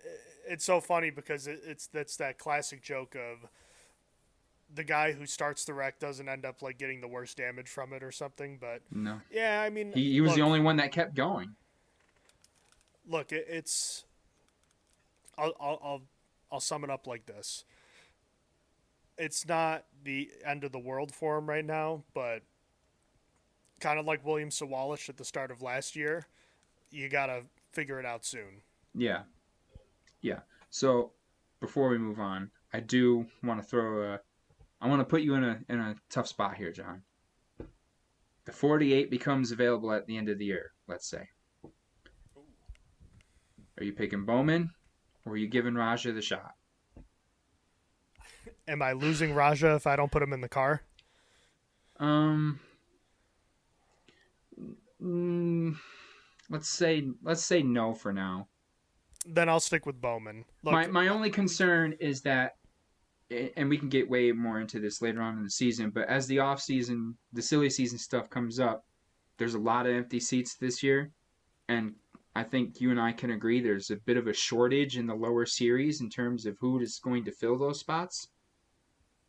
it's so funny because it's that's that classic joke of the guy who starts the wreck doesn't end up like getting the worst damage from it or something. But No, yeah, I mean, he was the look, only one that kept going. it's I'll I'll I'll, I'll sum it up like this. It's not the end of the world for him right now, but kind of like William Sawalich at the start of last year, you gotta figure it out soon. Yeah, yeah. So before we move on, I do want to I want to put you in a tough spot here, John. The 48 becomes available at the end of the year, let's say. Are you picking Bowman or are you giving Raja the shot? Am I losing Raja if I don't put him in the car? Um, mm, let's say no for now. Then I'll stick with Bowman. My Look, my only concern is that, and we can get way more into this later on in the season, but as the off season, the silly season stuff comes up, there's a lot of empty seats this year, and I think you and I can agree there's a bit of a shortage in the lower series in terms of who is going to fill those spots.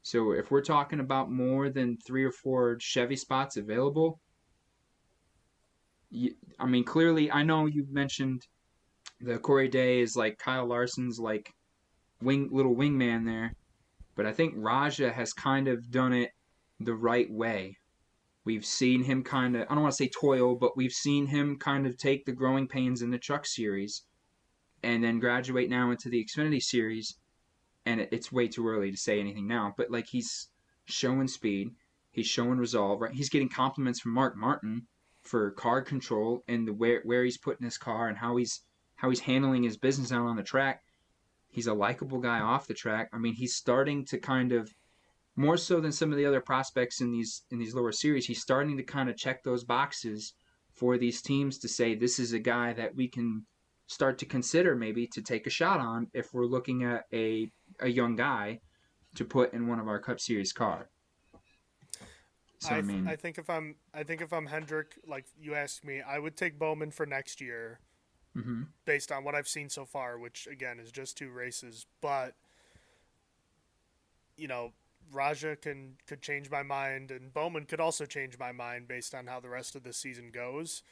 So if we're talking about more than 3 or 4 Chevy spots available, I mean, clearly, I know you mentioned the Corey Day is like Kyle Larson's like little wingman there, but I think Raja has kind of done it the right way. We've seen him kind of, I don't want to say toil, but we've seen him kind of take the growing pains in the Truck Series and then graduate now into the Xfinity Series. And it's way too early to say anything now, but like he's showing speed, he's showing resolve, right? He's getting compliments from Mark Martin for car control and the where he's putting his car and how he's handling his business out on the track. He's a likable guy off the track. I mean, he's starting to kind of more so than some of the other prospects in these lower series. He's starting to kind of check those boxes for these teams to say this is a guy that we can start to consider maybe to take a shot on if we're looking at a young guy to put in one of our Cup Series car. So I mean, I think if I'm Hendrick, like you asked me, I would take Bowman for next year mm-hmm. based on what I've seen so far, which again is just 2 races. But you know, Raja could change my mind, and Bowman could also change my mind based on how the rest of the season goes.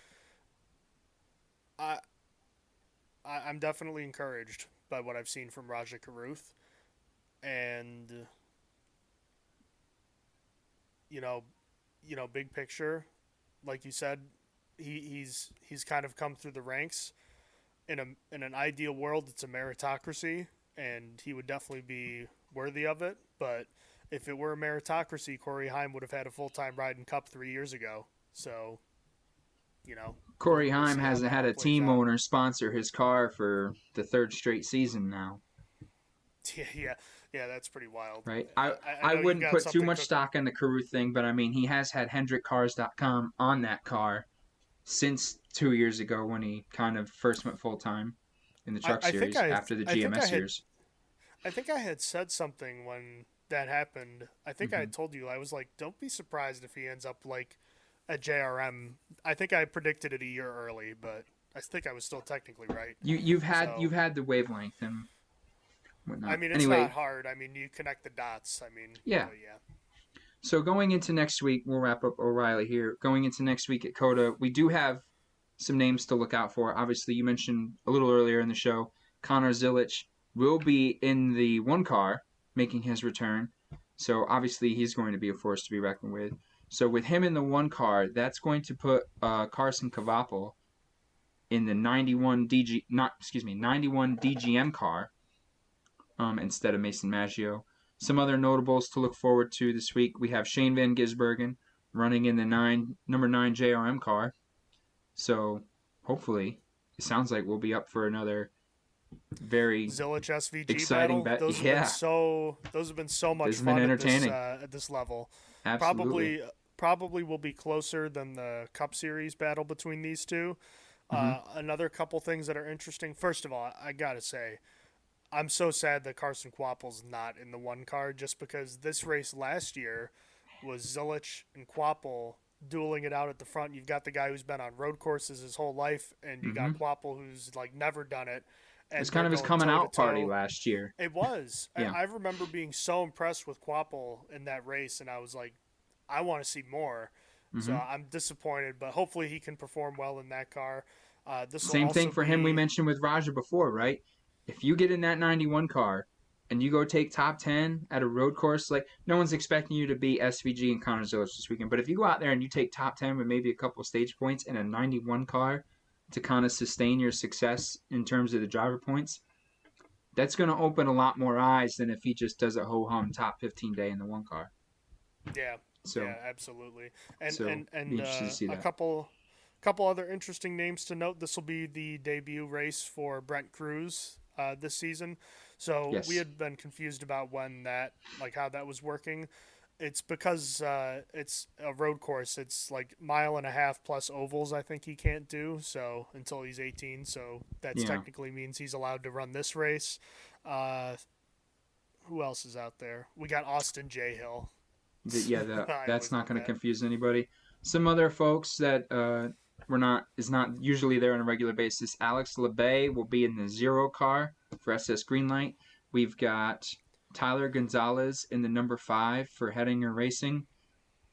I, I'm definitely encouraged by what I've seen from Raja Karuth, and you know, big picture, like you said, he's kind of come through the ranks. In an ideal world, it's a meritocracy, and he would definitely be worthy of it. But if it were a meritocracy, Corey Heim would have had a full time ride in Cup 3 years ago. So, you know, Corey we'll Heim see how hasn't that had all a plays team out. owner sponsor his car for the third straight season now. Yeah, that's pretty wild. Right. I I know you wouldn't got put too something much cooking. stock in the Caruth thing, but I mean he has had HendrickCars.com on that car since 2 years ago when he kind of first went full time in the Truck I think Series after the I think GMS years. I think I had said something when that happened. I think I Mm-hmm. had told you I was like, don't be surprised if he ends up like at JRM. I think I predicted it a year early, but I think I was still technically right. You've So had the wavelength and I whatnot. mean, it's not Anyway, hard. I mean, you connect the dots. I mean, yeah. but yeah, So going into next week, we'll wrap up O'Reilly here. Going into next week at COTA, we do have some names to look out for. Obviously, you mentioned a little earlier in the show, Connor Zilic will be in the one car making his return. So obviously, he's going to be a force to be reckoned with. So with him in the one car, that's going to put Carson Cavapel in the 91 DGM car instead of Mason Maggio. Some other notables to look forward to this week. We have Shane Van Gisbergen running in the number 9 JRM car. So hopefully, it sounds like we'll be up for another very Zillich SVG exciting battle. bet. Yeah, Those have been so much this has been fun entertaining. at this level. Absolutely. Probably will be closer than the Cup Series battle between these two. Mm-hmm. Another couple things that are interesting. First of all, I gotta say, I'm so sad that Carson Quapple's not in the one car just because this race last year was Zilich and Quapple dueling it out at the front. You've got the guy who's been on road courses his whole life, and you Mm-hmm. got Quapple who's like never done it. It's and kind they're of his going coming toe to out party toe. last year. It was. Yeah. I remember being so impressed with Quapple in that race, and I was like, I want to see more. So Hmm. I'm disappointed, but hopefully he can perform well in that car. This will Same thing also for him we be, mentioned with Raja before, right? If you get in that 91 car and you go take top 10 at a road course, like no one's expecting you to be SVG and Connors Village this weekend, but if you go out there and you take top 10 with maybe a couple of stage points in a 91 car to kind of sustain your success in terms of the driver points, that's going to open a lot more eyes than if he just does a ho hum top 15 day in the one car. yeah, So, yeah, absolutely. And so be interested to see a that. couple other interesting names to note. This will be the debut race for Brent Cruz this season. So we Yes. had been confused about how that was working. It's because it's a road course. It's like mile and a half plus ovals. I think he can't do so until he's 18. So that's Yeah. technically means he's allowed to run this race. Uh, who else is out there? We got Austin J Hill. I That's always not love going to that. confuse anybody. Some other folks that were not is not usually there on a regular basis. Alex LeBay will be in the zero car for SS Greenlight. We've got Tyler Gonzalez in the number 5 for Hettinger Racing.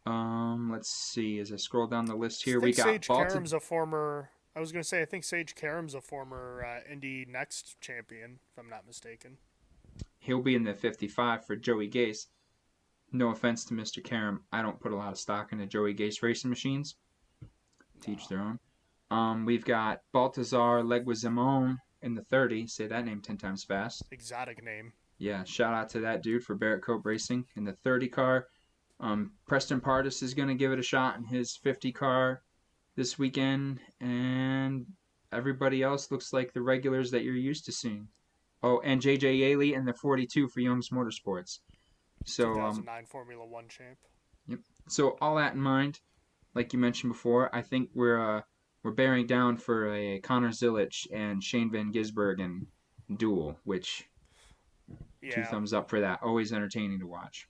Let's see. As I scroll down the list I here, we think got Sage Balta. Karam's a former. I was going to say I think Sage Karam's a former Indy Next champion, if I'm not mistaken. He'll be in the 55 for Joey Gase. No offense to Mr. Karam, I don't put a lot of stock into Joey Gase racing machines. Teach No, their own. We've got Baltazar Leguizamon in the 30. Say that name 10 times fast. exotic name. Yeah, shout out to that dude for Barrett Cope Racing in the 30 car. Preston Pardis is going to give it a shot in his 50 car this weekend. And everybody else looks like the regulars that you're used to seeing. Oh, and JJ Yaley in the 42 for Young's Motorsports. So, 2009 Formula One champ. yep. So all that in mind, like you mentioned before, I think we're bearing down for a Connor Zilic and Shane Van Gisbergen duel, which two Yeah. thumbs up for that. Always entertaining to watch.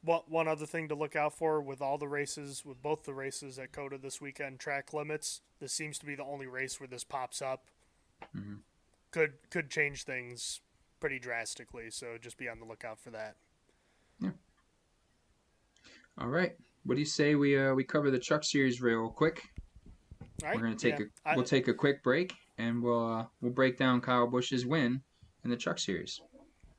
One other thing to look out for with all the races, with both the races at COTA this weekend, track limits. This seems to be the only race where this pops up. Mm-hmm. Could change things pretty drastically. So just be on the lookout for that. Yeah. All right. What do you say we cover the Truck Series real quick? All right. We're gonna Yeah. we'll take a quick break and we'll break down Kyle Busch's win in the Truck Series.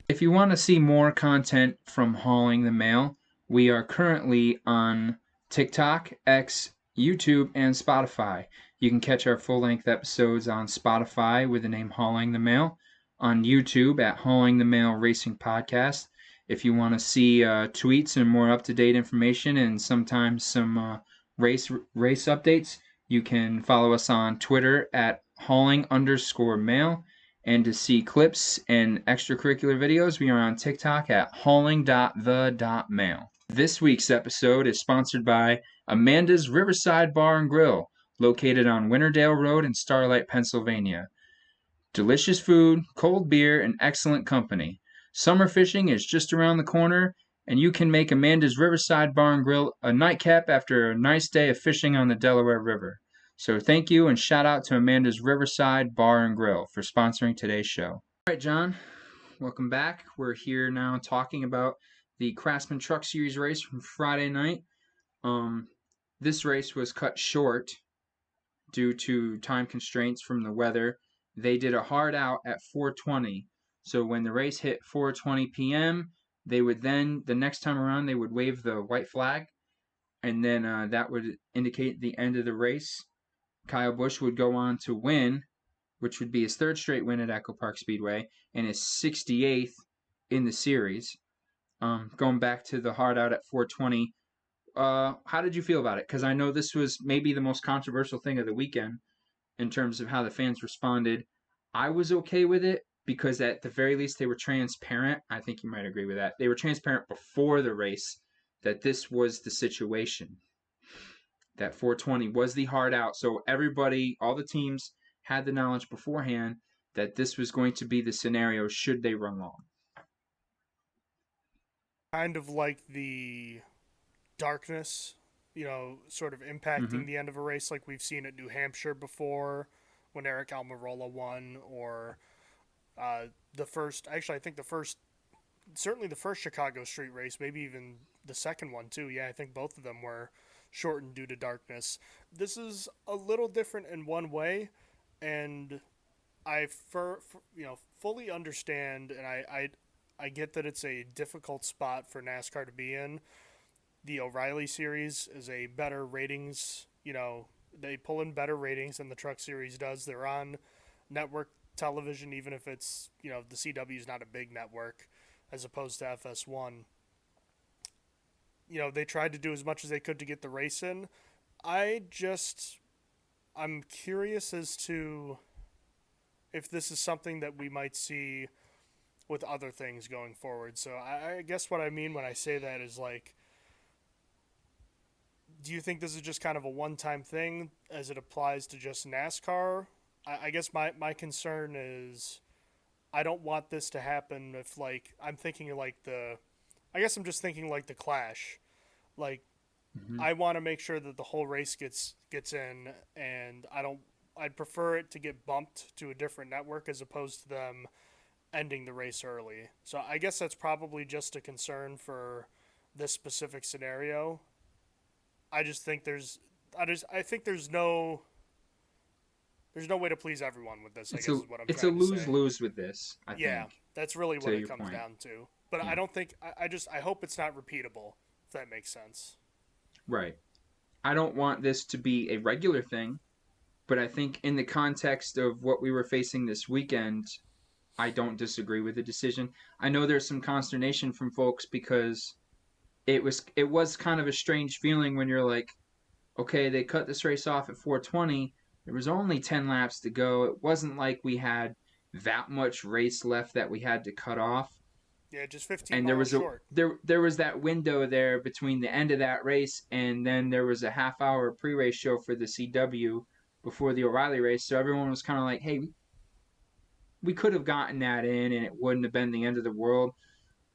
If you want to see more content from Hauling the Mail, we are currently on TikTok, X, YouTube, and Spotify. You can catch our full-length episodes on Spotify with the name Hauling the Mail, on YouTube at Hauling the Mail Racing Podcast. If you want to see tweets and more up-to-date information and sometimes some race updates, you can follow us on Twitter at hauling_mail. And to see clips and extracurricular videos, we are on TikTok at hauling.the.mail. This week's episode is sponsored by Amanda's Riverside Bar and Grill, located on Winterdale Road in Starlight, Pennsylvania. Delicious food, cold beer, and excellent company. Summer fishing is just around the corner, and you can make Amanda's Riverside Bar and Grill a nightcap after a nice day of fishing on the Delaware River. So thank you and shout out to Amanda's Riverside Bar and Grill for sponsoring today's show. All right, John, welcome back. We're here now talking about the Craftsman Truck Series race from Friday night. This race was cut short due to time constraints from the weather. They did a hard out at 4:20. So when the race hit 4:20 p.m., they would then the next time around they would wave the white flag, and then that would indicate the end of the race. Kyle Busch would go on to win, which would be his third straight win at Echo Park Speedway and his 68th in the series. Going back to the hard out at 4:20, how did you feel about it? Because I know this was maybe the most controversial thing of the weekend in terms of how the fans responded. I was okay with it because at the very least they were transparent. I think you might agree with that. They were transparent before the race that this was the situation. That 420 was the hard out. So everybody, all the teams had the knowledge beforehand that this was going to be the scenario should they run long. Kind of like the darkness, sort of Mm-hmm. impacting the end of a race like we've seen at New Hampshire before when Eric Almirola won, or Uh, the first, actually, I think the first, certainly the first Chicago street race, maybe even the second one too. Yeah, I think both of them were shortened due to darkness. This is a little different in one way, and fully understand, and I get that it's a difficult spot for NASCAR to be in. The O'Reilly series is a better ratings. They pull in better ratings than the Truck series does. They're on network television, even if it's the CW is not a big network, as opposed to FS1. They tried to do as much as they could to get the race in. I just I'm curious as to if this is something that we might see with other things going forward. So I guess what I mean when I say that is like, do you think this is just kind of a one-time thing as it applies to just NASCAR? I guess my concern is I don't want this to happen if like I'm thinking like I guess I'm just thinking like the Clash. Like Mm-hmm. I want to make sure that the whole race gets in, and I'd prefer it to get bumped to a different network as opposed to them ending the race early. So I guess that's probably just a concern for this specific scenario. I just think I think there's no way to please everyone with this, I It's guess a is what I'm it's a trying to lose say. lose with this. I Yeah, think, that's really what to it your comes point. down to. But I Yeah, don't think I hope it's not repeatable, if that makes sense. right. I don't want this to be a regular thing, but I think in the context of what we were facing this weekend, I don't disagree with the decision. I know there's some consternation from folks because it was kind of a strange feeling when you're like, okay, they cut this race off at 4:20. There was only 10 laps to go. It wasn't like we had that much race left that we had to cut off. Yeah, just 15 And there miles was a short. there was that window there between the end of that race and then there was a half-hour pre-race show for the CW before the O'Reilly race. So everyone was kind of like, "Hey, we could have gotten that in and it wouldn't have been the end of the world."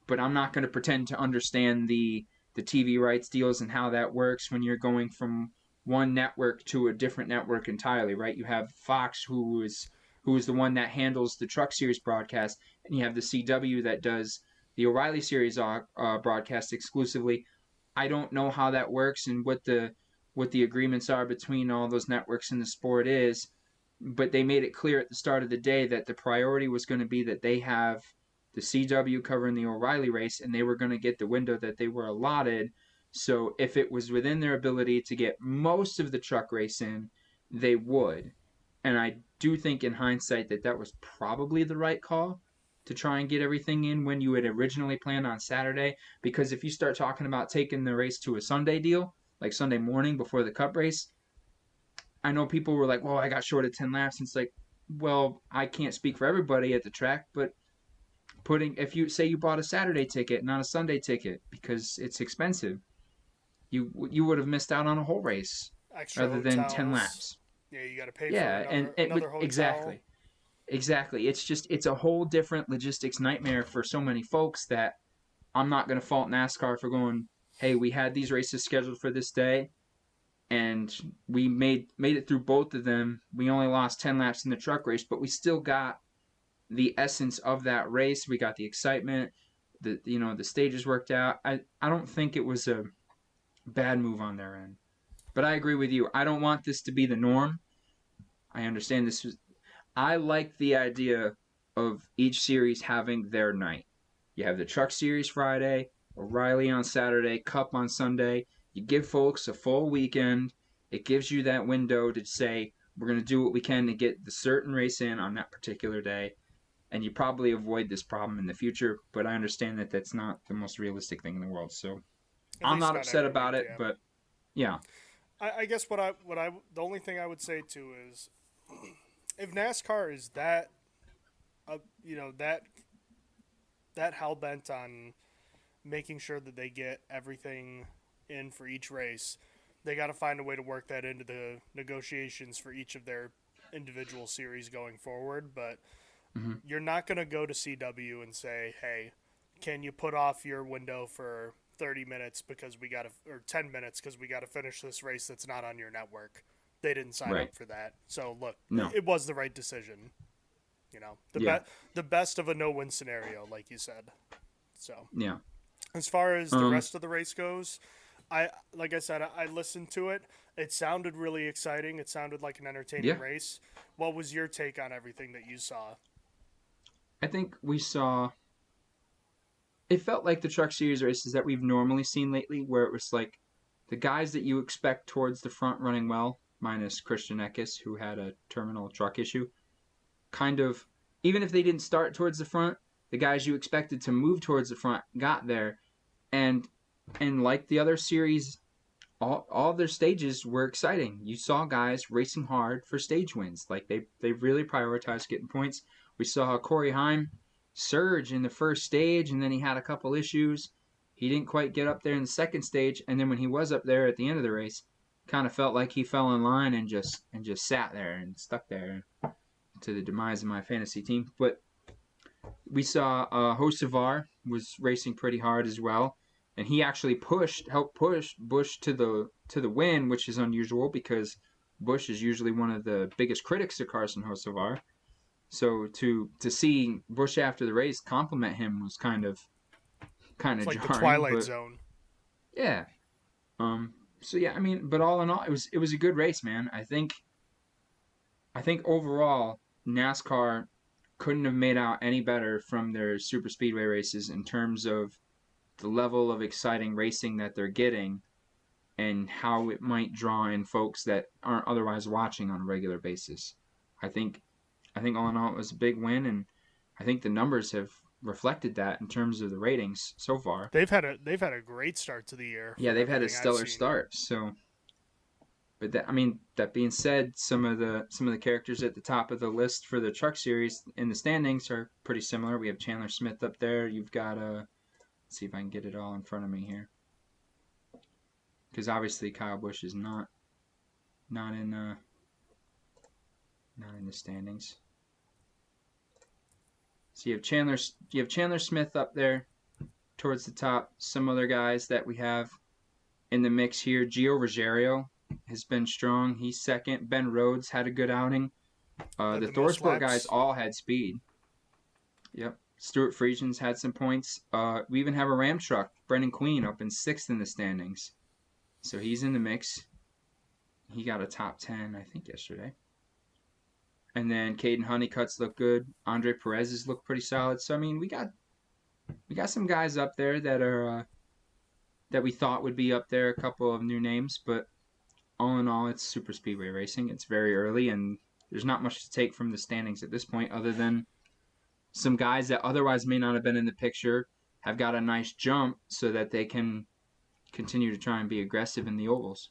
But I'm not going to pretend to understand the TV rights deals and how that works when you're going from one network to a different network entirely, right? You have Fox, who is the one that handles the Truck Series broadcast, and you have the CW that does the O'Reilly Series broadcast exclusively. I don't know how that works and what the agreements are between all those networks in the sport is, but they made it clear at the start of the day that the priority was going to be that they have the CW covering the O'Reilly race and they were going to get the window that they were allotted. So if it was within their ability to get most of the truck race in, they would. And I do think in hindsight that that was probably the right call to try and get everything in when you had originally planned on Saturday. Because if you start talking about taking the race to a Sunday deal, like Sunday morning before the Cup race, I know people were like, well, I got short of 10 laps. And it's like, well, I can't speak for everybody at the track, but if you say you bought a Saturday ticket, not a Sunday ticket, because it's expensive, you would have missed out on a whole race Extra rather than 10 hotels. laps. Yeah, you got to pay for Yeah, and another hotel. exactly. It's a whole different logistics nightmare for so many folks that I'm not going to fault NASCAR for going, hey, we had these races scheduled for this day, and we made it through both of them. We only lost 10 laps in the truck race, but we still got the essence of that race. We got the excitement. The stages worked out. I don't think it was a bad move on their end. But I agree with you. I don't want this to be the norm. I understand this was I like the idea of each series having their night. You have the Truck Series Friday, O'Reilly on Saturday, Cup on Sunday. You give folks a full weekend. It gives you that window to say, we're going to do what we can to get the certain race in on that particular day. And you probably avoid this problem in the future, but I understand that that's not the most realistic thing in the world. So At I'm least not not upset every about week. it, Yeah. but yeah. I guess the only thing I would say too is if NASCAR is that you know that hell bent on making sure that they get everything in for each race, they got to find a way to work that into the negotiations for each of their individual series going forward. But Mm-hmm. you're not going to go to CW and say, "Hey, can you put off your window for 30 minutes because we got to or 10 minutes because we got to finish this race that's not on your network." They didn't sign Right. up for that. So look, No. it was the right decision. The Yeah. the best of a no-win scenario, like you said. So Yeah. as far as the Um. rest of the race goes, like I said, I listened to it. It sounded really exciting. It sounded like an entertaining Yeah. race. What was your take on everything that you saw? I think we saw. It felt like the Truck Series races that we've normally seen lately, where it was like the guys that you expect towards the front running well, minus Christian Eckes, who had a terminal truck issue, kind of, even if they didn't start towards the front, the guys you expected to move towards the front got there, and like the other series, all their stages were exciting. You saw guys racing hard for stage wins. Like they really prioritized getting points. We saw Corey Heim surge in the first stage, and then he had a couple issues. He didn't quite get up there in the second stage, and then when he was up there at the end of the race, kind of felt like he fell in line and just sat there and stuck there to the demise of my fantasy team. But we saw Hocevar was racing pretty hard as well, and he actually helped push Bush to the win, which is unusual because Bush is usually one of the biggest critics of Carson Hocevar. So to see Bush after the race compliment him was kind It's of like the jarring, Twilight but Zone. yeah. So yeah, I mean, but all in all, it was a good race, man. I think overall NASCAR couldn't have made out any better from their super speedway races in terms of the level of exciting racing that they're getting and how it might draw in folks that aren't otherwise watching on a regular basis. I think I think all in all it was a big win, and I think the numbers have reflected that in terms of the ratings so far. They've had a great start to the year Yeah, from they've had a everything I've stellar seen. start. So, but that, I mean, that being said, some of the characters at the top of the list for the Truck Series in the standings are pretty similar. We have Chandler Smith up there. You've got let's see if I can get it all in front of me here, because obviously Kyle Busch is not in not in the standings. So you have Chandler Smith up there towards the top. Some other guys that we have in the mix here. Gio Ruggiero has been strong. He's second. Ben Rhodes had a good outing. Led The the most ThorSport guys laps. all had speed. Yep. Stuart Friesian's had some points. We even have a Ram truck, Brendan Queen, up in sixth in the standings. So he's in the mix. He got a top 10, I think, yesterday. And then Caden Honeycutt's look good. Andre Perez's look pretty solid. So I mean, we got some guys up there that are that we thought would be up there. A couple of new names, but all in all, it's super speedway racing. It's very early, and there's not much to take from the standings at this point, other than some guys that otherwise may not have been in the picture have got a nice jump so that they can continue to try and be aggressive in the ovals.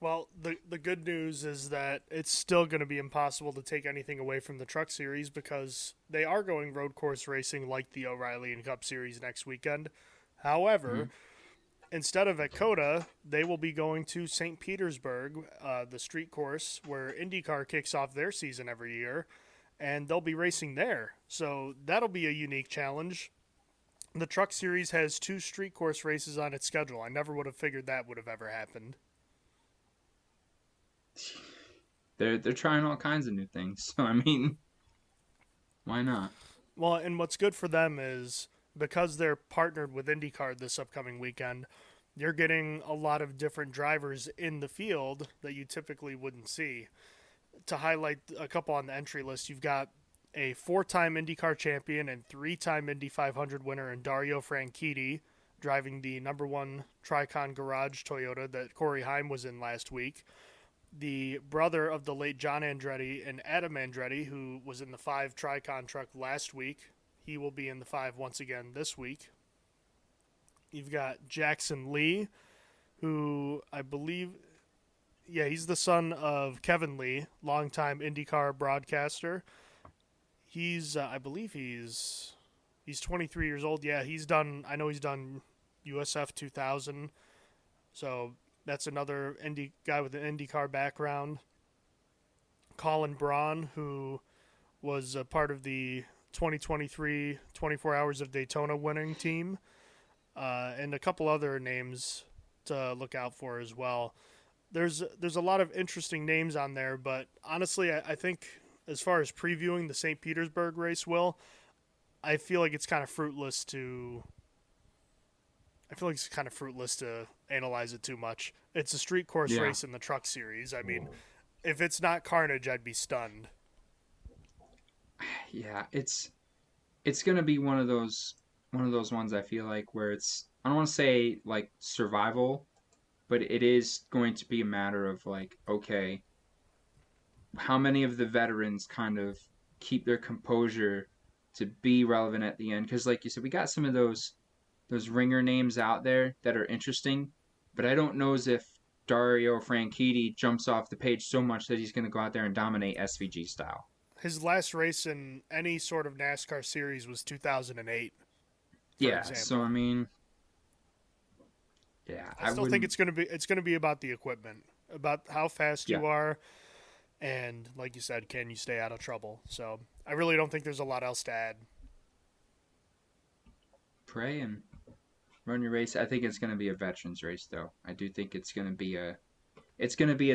Well, the good news is that it's still going to be impossible to take anything away from the Truck Series because they are going road course racing like the O'Reilly and Cup Series next weekend. Mm-hmm. However, instead of at COTA, they will be going to St. Petersburg, the street course where IndyCar kicks off their season every year, and they'll be racing there. So that'll be a unique challenge. The Truck Series has two street course races on its schedule. I never would have figured that would have ever happened. They're trying all kinds of new things. So I mean, why not? Well, and what's good for them is because they're partnered with IndyCar this upcoming weekend, you're getting a lot of different drivers in the field that you typically wouldn't see. To highlight a couple on the entry list, you've got a four-time IndyCar champion and three-time Indy 500 winner in Dario Franchitti driving the number one Tricon Garage Toyota that Corey Heim was in last week. The brother of the late John Andretti and Adam Andretti, who was in the 5 Tricon truck last week. He will be in the 5 once again this week. You've got Jackson Lee, who I believe, yeah, he's the son of Kevin Lee, longtime IndyCar broadcaster. I believe he's 23 years old. Yeah, I know he's done USF 2000. So that's another guy with an IndyCar background. Colin Braun, who was a part of the 2023 24 Hours of Daytona winning team, and a couple other names to look out for as well. There's a lot of interesting names on there, but honestly, I think as far as previewing the St. Petersburg race, Will, I feel like it's kind of fruitless to. I feel like it's kind of fruitless to analyze it too much. It's a street course Yeah, race in the truck series. I mean, if it's not carnage, I'd be stunned. yeah. It's gonna be one of those ones I feel like where it's I don't want to say like survival, but it is going to be a matter of like, okay, how many of the veterans kind of keep their composure to be relevant at the end? Because like you said, we got some of those ringer names out there that are interesting, but I don't know as if Dario Franchitti jumps off the page so much that he's going to go out there and dominate SVG style. His last race in any sort of NASCAR series was 2008, for Yeah, so I example. mean, yeah, I I still think wouldn't. it's going to be about the equipment, about how fast Yeah, you are, and like you said, can you stay out of trouble? So I really don't think there's a lot else to add. pray and run your race. I think it's going to be a veterans race, though. I do think it's going to be a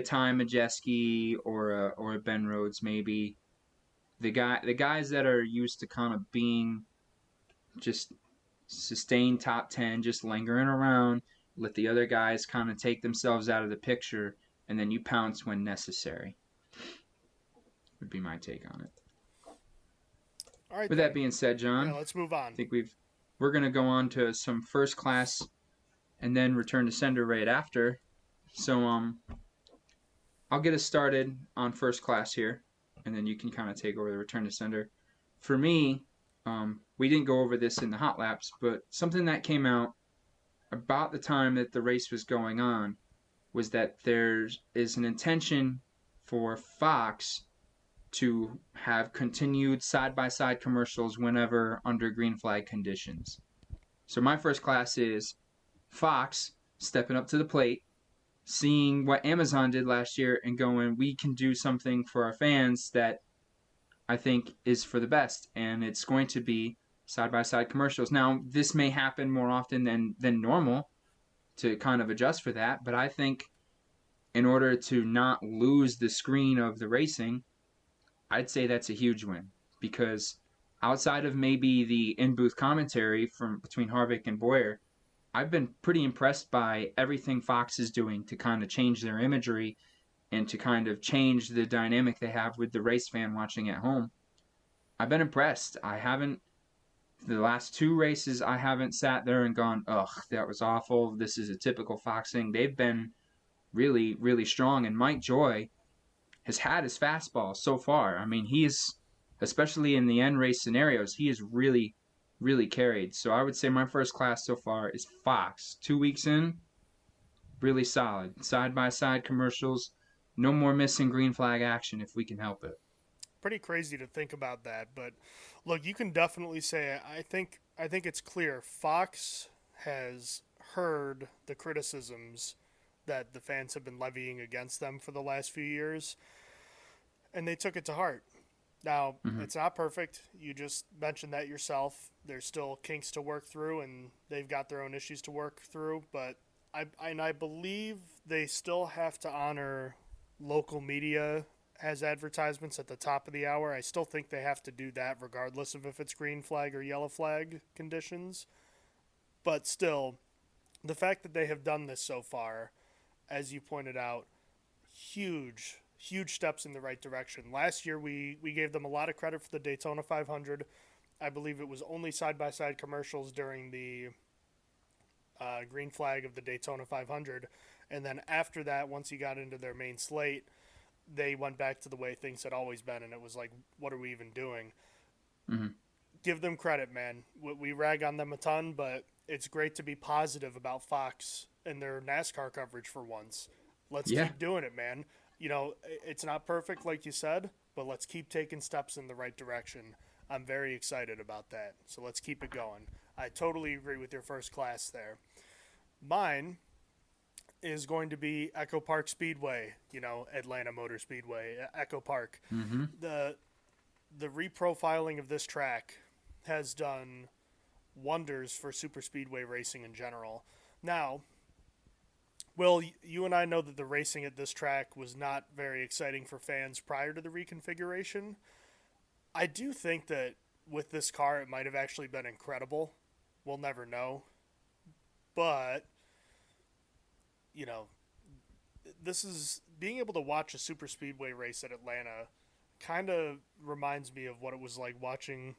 Ty Majeski or a Ben Rhodes maybe. The guys that are used to kind of being just sustained top 10, just lingering around, let the other guys kind of take themselves out of the picture, and then you pounce when necessary. Would be my take on it. All right, With that then. being said, Yeah, John, let's move I on. think we're gonna go on to some first class and then return to sender right after. So I'll get us started on first class here, and then you can kind of take over the return to sender. For me, we didn't go over this in the hot laps, but something that came out about the time that the race was going on was that there is an intention for Fox to have continued side by side commercials whenever under green flag conditions. So my first class is Fox stepping up to the plate, seeing what Amazon did last year and going, we can do something for our fans that I think is for the best. And it's going to be side by side commercials. Now, this may happen more often than normal to kind of adjust for that, but I think in order to not lose the screen of the racing, I'd say that's a huge win because outside of maybe the in booth commentary from between Harvick and Boyer, I've been pretty impressed by everything Fox is doing to kind of change their imagery and to kind of change the dynamic they have with the race fan watching at home. I've been impressed. I haven't the last two races I haven't sat there and gone, ugh, that was awful. This is a typical Fox thing. They've been really, really strong. And Mike Joy has had his fastball so far. I mean, he's, especially in the end race scenarios, he is really, really carried. So I would say my first class so far is Fox. 2 weeks in, really solid. Side by side commercials. No more missing green flag action if we can help it. Pretty crazy to think about that, but look, you can definitely say I think it's clear Fox has heard the criticisms that the fans have been levying against them for the last few years, and they took it to heart. Now, Mm-hmm. it's not perfect. You just mentioned that yourself. There's still kinks to work through, and they've got their own issues to work through. But I believe they still have to honor local media as advertisements at the top of the hour. I still think they have to do that regardless of if it's green flag or yellow flag conditions. But still, the fact that they have done this so far, as you pointed out, huge steps in the right direction. Last year, we gave them a lot of credit for the Daytona 500. I believe it was only side by side commercials during the green flag of the Daytona 500. And then after that, once you got into their main slate, they went back to the way things had always been. And it was like, what are we even doing? Mm-hmm. Give them credit, man. We rag on them a ton, but it's great to be positive about Fox and their NASCAR coverage for once. Let's Yeah. keep doing it, man. You know, it's not perfect, like you said, but let's keep taking steps in the right direction. I'm very excited about that. So let's keep it going. I totally agree with your first class there. Mine is going to be Echo Park Speedway, Atlanta Motor Speedway, Echo Park. Mm-hmm. The the reprofiling of this track has done wonders for super speedway racing in general. Now, Well, you and I know that the racing at this track was not very exciting for fans prior to the reconfiguration. I do think that with this car, it might have actually been incredible. We'll never know. But, you know, this is being able to watch a super speedway race at Atlanta kind of reminds me of what it was like watching,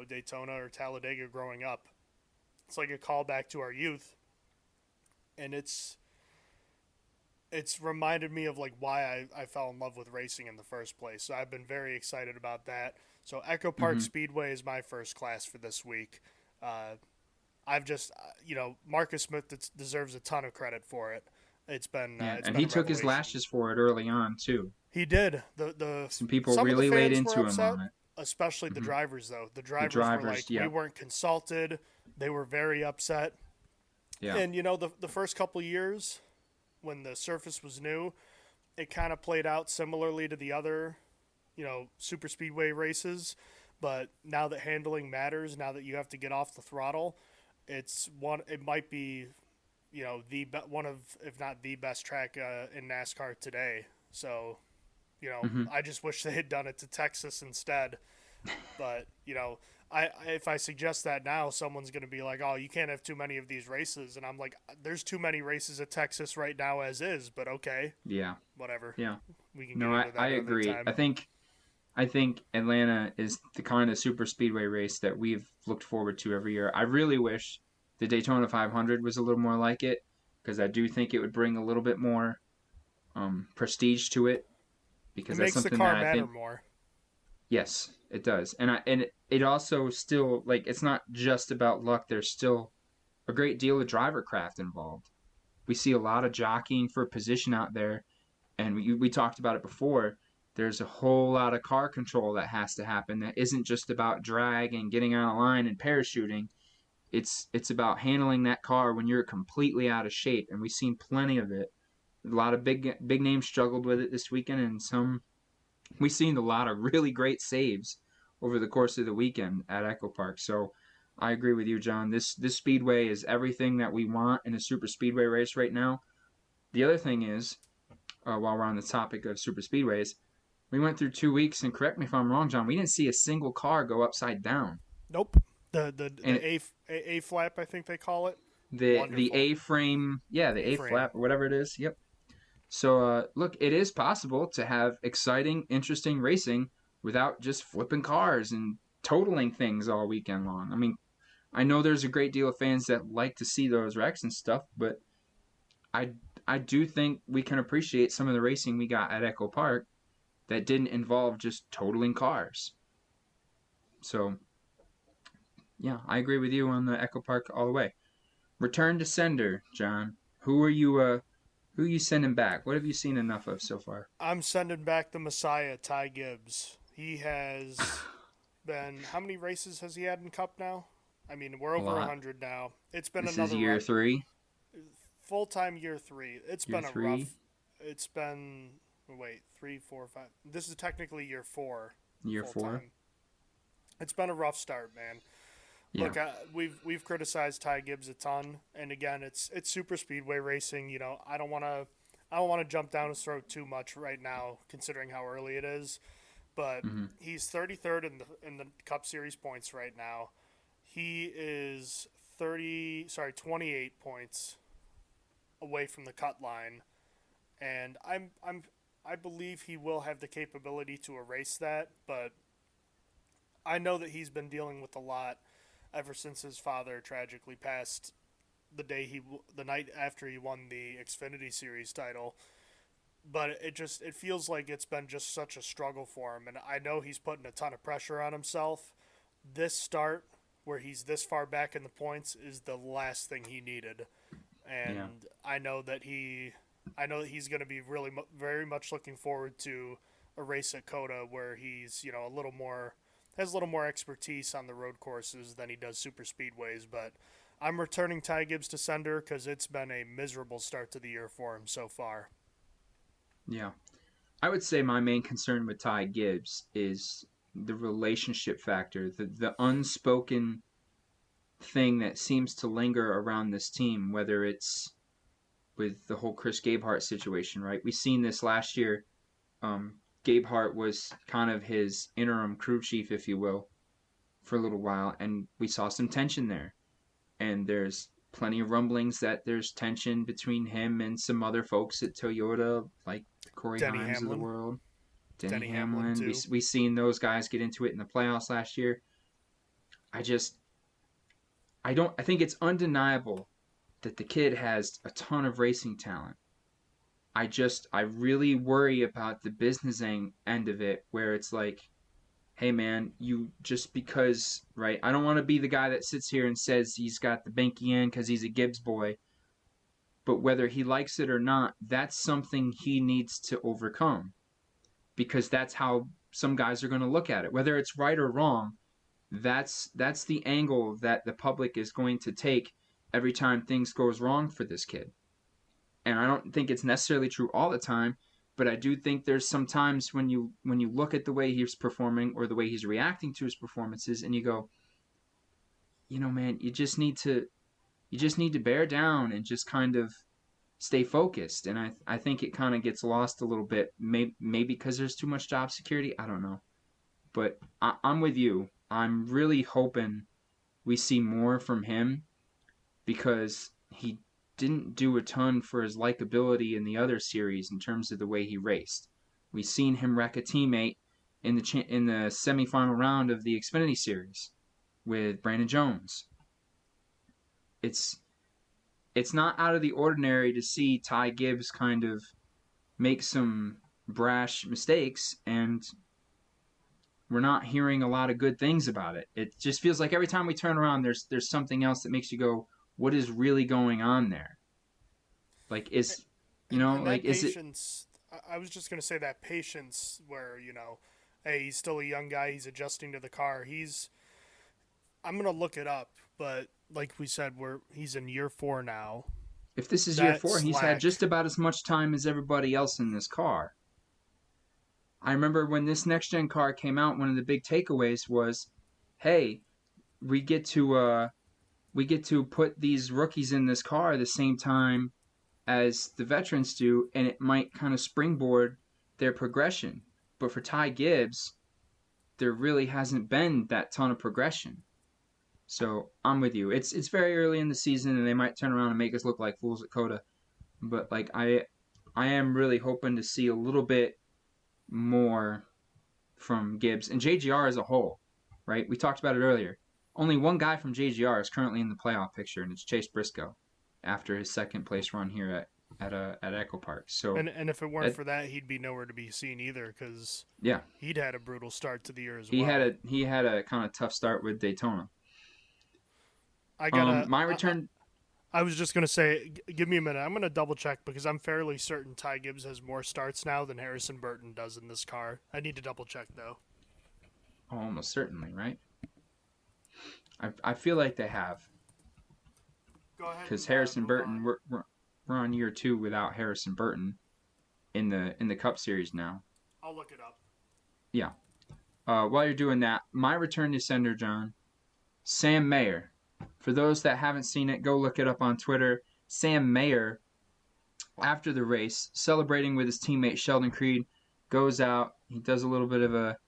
Daytona or Talladega growing up. It's like a callback to our youth, and it's reminded me of like why I fell in love with racing in the first place. So I've been very excited about that. So Echo Park Mm-hmm. Speedway is my first class for this week. Uh, I've just Marcus Smith deserves a ton of credit for it. Yeah, It's and been he a took his revelation. lashes for it early on too. He did. The Some people some of the really laid fans were into him upset, on it. especially the Hmm. drivers though. The The drivers were drivers, like, we yeah, weren't consulted. They were very upset. yeah, And the first couple years when the surface was new, it kind of played out similarly to the other, super speedway races. But now that handling matters, now that you have to get off the throttle, it might be, one of, if not the best track in NASCAR today. So, hmm I just wish they had done it to Texas instead. But I if I suggest that now, someone's going to be like, "Oh, you can't have too many of these races," and I'm like, "There's too many races at Texas right now as is." But okay, yeah, whatever. yeah. We can get No, into I that another agree. time. I think Atlanta is the kind of super speedway race that we've looked forward to every year. I really wish the Daytona 500 was a little more like it because I do think it would bring a little bit more prestige to it It because that's makes the something car that I matter think more. yes, it does. And it also still like it's not just about luck. There's still a great deal of driver craft involved. We see a lot of jockeying for position out there, and we talked about it before. There's a whole lot of car control that has to happen. That isn't just about drag and getting on a line and parachuting. It's about handling that car when you're completely out of shape, and we've seen plenty of it. A lot of big names struggled with it this weekend, and some we've seen a lot of really great saves over the course of the weekend at Echo Park. So I agree with you, John. This speedway is everything that we want in a super speedway race right now. The other thing is, while we're on the topic of super speedways, we went through 2 weeks, and correct me if I'm wrong, John. We didn't see a single car go upside down, Nope. and The A flap, I think they call it. the Wonderful. A frame, yeah, the A A frame. flap or whatever it is. Yep. So look, it is possible to have exciting, interesting racing without just flipping cars and totaling things all weekend long. I mean, I know there's a great deal of fans that like to see those wrecks and stuff, but I I do think we can appreciate some of the racing we got at Echo Park that didn't involve just totaling cars. So yeah, I agree with you on the Echo Park all the way. Return to sender, John. Who are you sending back? What have you seen enough of so far? I'm sending back the Messiah, Ty Gibbs. He has been, how many races has he had in Cup now? I mean, we're A over lot. 100 now. It's been This is another year three. full time year three. It's Year been a rough. three. It's been, wait, three, four, five. This is technically year four, Year full four. time. It's been a rough start, man. Yeah. Look, we've criticized Ty Gibbs a ton, and again, it's super speedway racing. I don't want to jump down his throat too much right now, considering how early it is. But Mm-hmm. he's 33rd in the Cup Series points right now. He is 28 points away from the cut line, and I believe he will have the capability to erase that, but I know that he's been dealing with a lot ever since his father tragically passed the night after he won the Xfinity Series title. But it feels like it's been just such a struggle for him, and I know he's putting a ton of pressure on himself. This start, where he's this far back in the points, is the last thing he needed, Yeah. and I know that he's going to be really very much looking forward to a race at COTA where he's a little more has a little more expertise on the road courses than he does super speedways. But I'm returning Ty Gibbs to sender because it's been a miserable start to the year for him so far. Yeah. I would say my main concern with Ty Gibbs is the relationship factor, the unspoken thing that seems to linger around this team, whether it's with the whole Chris Gabehart situation, right? We seen this last year. Gabehart was kind of his interim crew chief, if you will, for a little while, and we saw some tension there. And there's plenty of rumblings that there's tension between him and some other folks at Toyota, like Corey Denny Himes of the Hamlin. world, Denny Denny Hamlin Hamlin. too. We seen those guys get into it in the playoffs last year. I just I think it's undeniable that the kid has a ton of racing talent. I really worry about the business end of it, where it's like, hey man, you just because, right? I don't want to be the guy that sits here and says he's got the binky in because he's a Gibbs boy, but whether he likes it or not, that's something he needs to overcome, because that's how some guys are going to look at it. Whether it's right or wrong, that's the angle that the public is going to take every time things goes wrong for this kid. And I don't think it's necessarily true all the time, but I do think there's some times when you look at the way he's performing or the way he's reacting to his performances, and you go, man, you just need to bear down and just kind of stay focused. And I think it kind of gets lost a little bit, maybe because there's too much job security. I don't know, but I'm with you. I'm really hoping we see more from him, because he didn't do a ton for his likability in the other series in terms of the way he raced. We've seen him wreck a teammate in the semifinal round of the Xfinity Series with Brandon Jones. It's not out of the ordinary to see Ty Gibbs kind of make some brash mistakes, and we're not hearing a lot of good things about it. It just feels like every time we turn around, there's something else that makes you go, what is really going on there? Like, And that is it? patience, I was just going to say that patience where, hey, he's still a young guy. He's adjusting to the car. I'm going to look it up, but like we said, he's in year 4 now. If this is year That 4, he's had slack, just about as much time as everybody else in this car. I remember when this next gen car came out, one of the big takeaways was, hey, we get to put these rookies in this car the same time as the veterans do, and it might kind of springboard their progression. But for Ty Gibbs, there really hasn't been that ton of progression. So I'm with you. It's very early in the season, and they might turn around and make us look like fools at COTA. But like I am really hoping to see a little bit more from Gibbs and JGR as a whole. Right? We talked about it earlier. Only one guy from JGR is currently in the playoff picture, and it's Chase Briscoe, after his second place run here at Echo Park. So and if it weren't for that, he'd be nowhere to be seen either, because yeah, he'd had a brutal start to the year as he well. had a kind of tough start with Daytona. I gotta. My return. I was just gonna say, give me a minute. I'm gonna double check, because I'm fairly certain Ty Gibbs has more starts now than Harrison Burton does in this car. I need to double check though. Oh, almost certainly, right? I feel like they have. Go ahead. Because And, Harrison move Burton, on. we're on year 2 without Harrison Burton in the Cup Series now. I'll look it up. Yeah. While you're doing that, my return to sender, John, Sam Mayer. For those that haven't seen it, go look it up on Twitter. Sam Mayer, after the race, celebrating with his teammate Sheldon Creed, goes out. He does a little bit of a,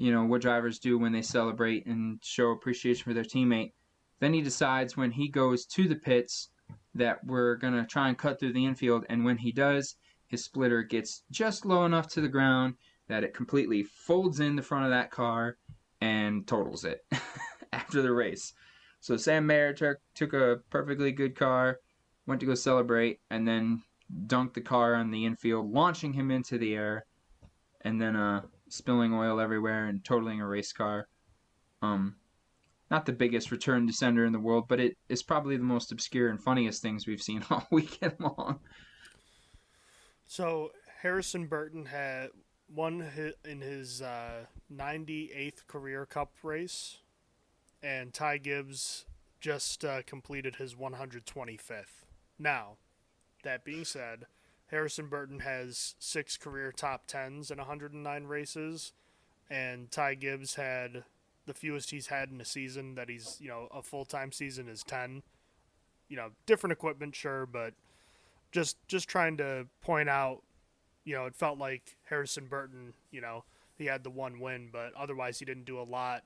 what drivers do when they celebrate and show appreciation for their teammate. Then he decides, when he goes to the pits, that we're going to try and cut through the infield. And when he does, his splitter gets just low enough to the ground that it completely folds in the front of that car and totals it after the race. So Sam Mayer took a perfectly good car, went to go celebrate, and then dunked the car on the infield, launching him into the air, and then spilling oil everywhere and totaling a race car. Not the biggest return to sender in the world, but it is probably the most obscure and funniest things we've seen all weekend long. So Harrison Burton had won in his 98th career Cup race, and Ty Gibbs just completed his 125th. Now, that being said, Harrison Burton has 6 career top 10s in 109 races, and Ty Gibbs had the fewest he's had in a season that he's, a full-time season is 10. Different equipment, sure, but Just trying to point out, it felt like Harrison Burton, he had the one win, but otherwise he didn't do a lot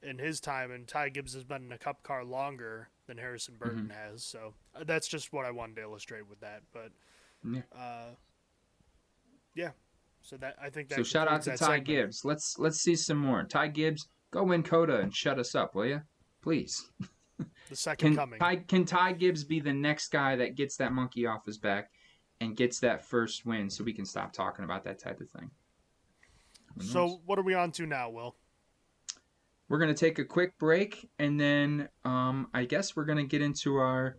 in his time. And Ty Gibbs has been in a Cup car longer than Harrison Mm-hmm. Burton has, so that's just what I wanted to illustrate with that. But Yeah. uh, yeah, so that I think So that shout out concludes to that Ty segment. Gibbs. Let's see some more. Ty Gibbs, go win COTA and shut us up, will you? Please. The second Can coming. Ty Gibbs be the next guy that gets that monkey off his back and gets that first win so we can stop talking about that type of thing? Who knows? So what are we on to now, Will? We're gonna take a quick break and then I guess we're gonna get into our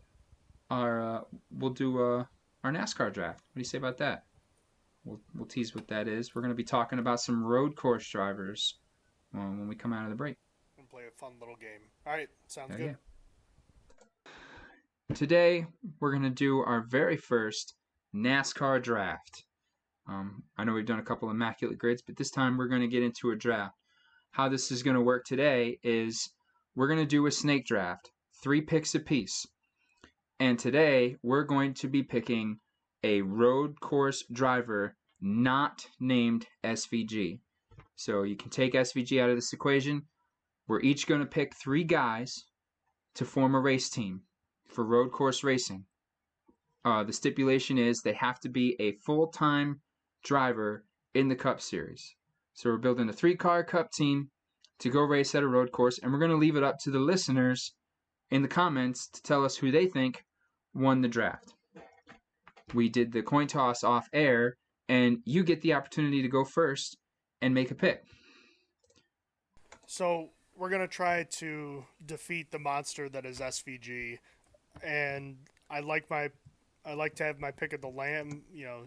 we'll do our NASCAR draft. What do you say about that? We'll tease what that is. We're gonna be talking about some road course drivers when we come out of the break. And play a fun little game. All right, sounds Yeah, good. yeah. Today, we're going to do our very first NASCAR draft. I know we've done a couple immaculate grids, but this time we're going to get into a draft. How this is going to work today is we're going to do a snake draft, 3 picks apiece. And today, we're going to be picking a road course driver not named SVG. So you can take SVG out of this equation. We're each going to pick 3 guys to form a race team for road course racing. The stipulation is they have to be a full-time driver in the Cup Series. So we're building a 3-car Cup team to go race at a road course, and we're going to leave it up to the listeners in the comments to tell us who they think won the draft. We did the coin toss off air, and you get the opportunity to go first and make a pick. So we're gonna try to defeat the monster that is SVG, and I like to have my pick of the lamb,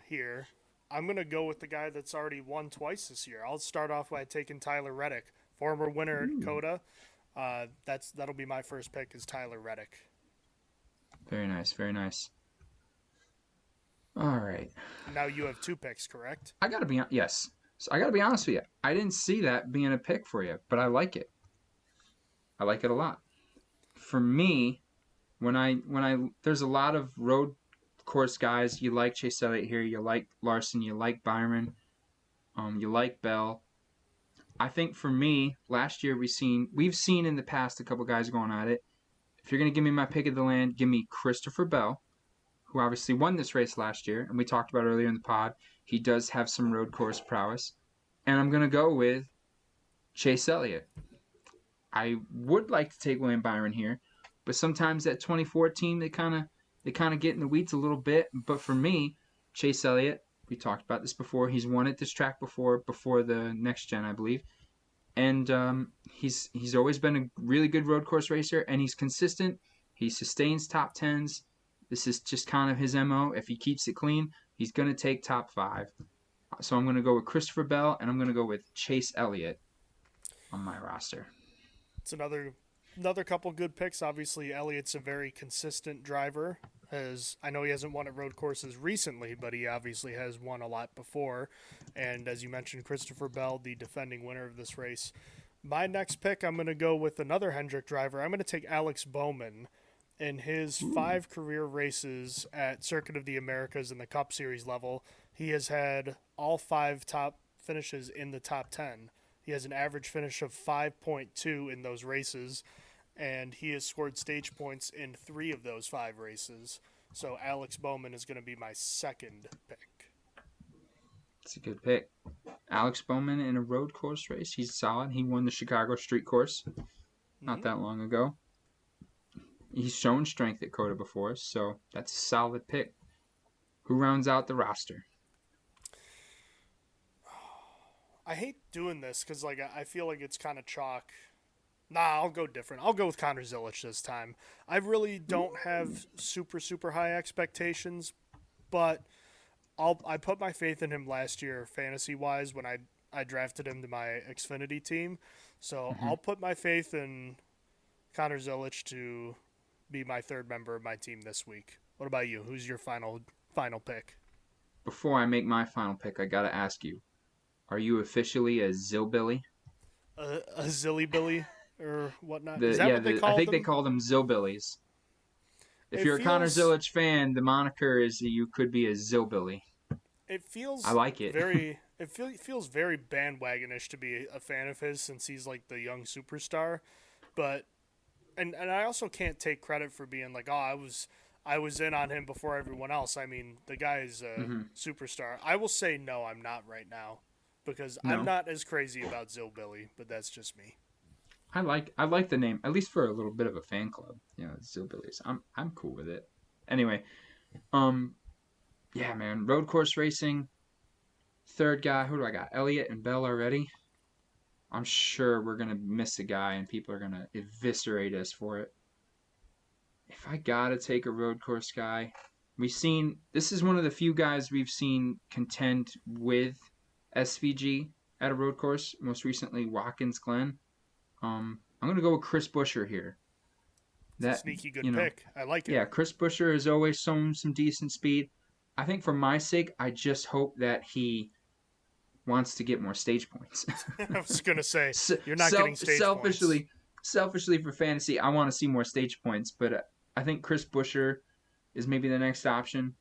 here. I'm gonna go with the guy that's already won twice this year. I'll start off by taking Tyler Reddick, former winner at Ooh. COTA. That'll be my first pick is Tyler Reddick. Very nice, very nice. All right. Now you have 2 picks, correct? I gotta be yes. So I gotta be honest with you. I didn't see that being a pick for you, but I like it. I like it a lot. For me, when I there's a lot of road course guys. You like Chase Elliott here. You like Larson. You like Byron. You like Bell. I think for me, last year we've seen in the past a couple guys going at it. If you're gonna give me my pick of the land, give me Christopher Bell, who obviously won this race last year, and we talked about earlier in the pod. He does have some road course prowess. And I'm going to go with Chase Elliott. I would like to take William Byron here, but sometimes that 2014 they kind of get in the weeds a little bit. But for me, Chase Elliott, we talked about this before. He's won at this track before the next gen, I believe, and he's always been a really good road course racer, and he's consistent. He sustains top tens. This is just kind of his MO. If he keeps it clean, he's going to take top 5. So I'm going to go with Christopher Bell, and I'm going to go with Chase Elliott on my roster. It's another couple good picks. Obviously, Elliott's a very consistent driver. As I know he hasn't won at road courses recently, but he obviously has won a lot before. And as you mentioned, Christopher Bell, the defending winner of this race. My next pick, I'm going to go with another Hendrick driver. I'm going to take Alex Bowman. In his 5 career races at Circuit of the Americas and the Cup Series level, he has had all 5 top finishes in the top 10. He has an average finish of 5.2 in those races, and he has scored stage points in 3 of those 5 races. So Alex Bowman is going to be my second pick. It's a good pick. Alex Bowman in a road course race. He's solid. He won the Chicago Street Course not that long ago. He's shown strength at COTA before, so that's a solid pick. Who rounds out the roster? I hate doing this because I feel like it's kind of chalk. Nah, I'll go different. I'll go with Connor Zilic this time. I really don't have super high expectations, but I put my faith in him last year fantasy wise when I drafted him to my Xfinity team. So I'll put my faith in Connor Zilic to be my third member of my team this week. What about you? Who's your final pick? Before I make my final pick, I gotta ask you: are you officially a Zillbilly? A Zilly Billy or whatnot? Is that what they I call think they them? call them Zillbillies. If It you're a Connor feels Zilic fan, the moniker is you could be a Zillbilly. it I feels like it. very feels very bandwagonish to be a fan of his since he's like the young superstar. But and I also can't take credit for being like, oh, I was in on him before everyone else. I mean, the guy is a hmm superstar. I will say no, I'm not right now because I'm No, not as crazy about Zillbilly, but that's just me. I like the name at least for a little bit of a fan club. Zillbillies. I'm cool with it. Anyway, um, yeah, man, road course racing. Third guy, who do I got? Elliott and Bell already. I'm sure we're gonna miss a guy and people are gonna eviscerate us for it. If I gotta take a road course guy, we've seen this is one of the few guys we've seen contend with SVG at a road course. Most recently, Watkins Glen. I'm gonna go with Chris Buescher here. It's a That sneaky you good know, pick. I like it. yeah, Chris Buescher has always shown some decent speed. I think for my sake, I just hope that he wants to get more stage points. I was gonna say you're not getting Self stage points. selfishly for fantasy, I want to see more stage points, but I think Chris Buescher is maybe the next option.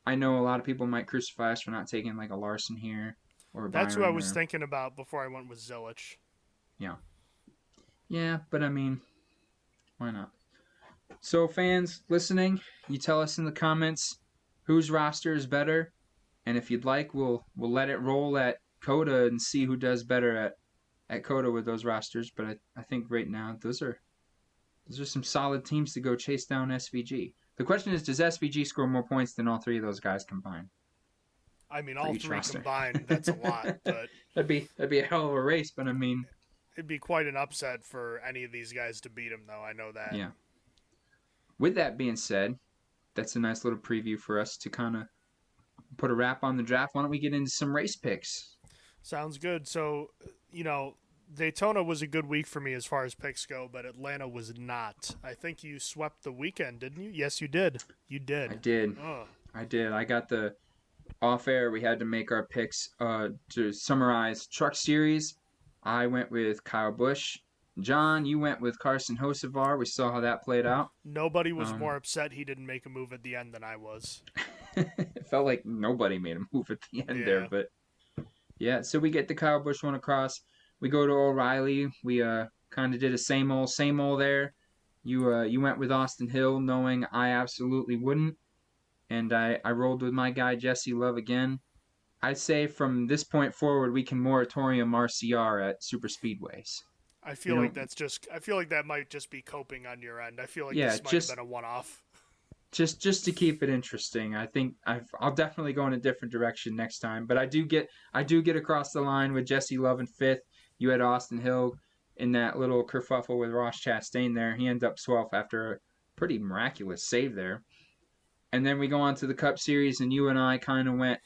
I know a lot of people might crucify us for not taking like a Larson here or a That's who I Byron was or thinking about before I went with Zilich. yeah, yeah. But I mean, why not? So fans listening, you tell us in the comments whose roster is better, and if you'd like, we'll let it roll at COTA and see who does better at COTA with those rosters. But I think right now those are some solid teams to go chase down SVG. The question is, does SVG score more points than all three of those guys combined I mean, for all each three roster? combined, that's a lot, but that'd be a hell of a race. But I mean, it'd be quite an upset for any of these guys to beat him, though. I know that. yeah. With that being said, that's a nice little preview for us to kind of put a wrap on the draft. Why don't we get into some race picks? Sounds good. So, Daytona was a good week for me as far as picks go, but Atlanta was not. I think you swept the weekend, didn't you? Yes, you did. You I did. did. Oh, I did. I got the off air. We had to make our picks to summarize Truck Series. I went with Kyle Busch. John, you went with Carson Hocevar. We saw how that played out. nobody was Um, more upset he didn't make a move at the end than I was. it felt like nobody made a move at the end there, Yeah. but yeah. So we get the Kyle Busch one across. We go to O'Reilly. We kind of did a same old there. You went with Austin Hill, knowing I absolutely wouldn't, and I rolled with my guy Jesse Love again. I'd say from this point forward, we can moratorium RCR at super speedways. We don't, I feel like that might just be coping on your end. I feel like yeah, this might have been a one off. just to keep it interesting. I think I'll definitely go in a different direction next time. But I do get across the line with Jesse Love in fifth. You had Austin Hill in that little kerfuffle with Ross Chastain there. He ended up 12th after a pretty miraculous save there. And then we go on to the Cup Series, and you and I kind of went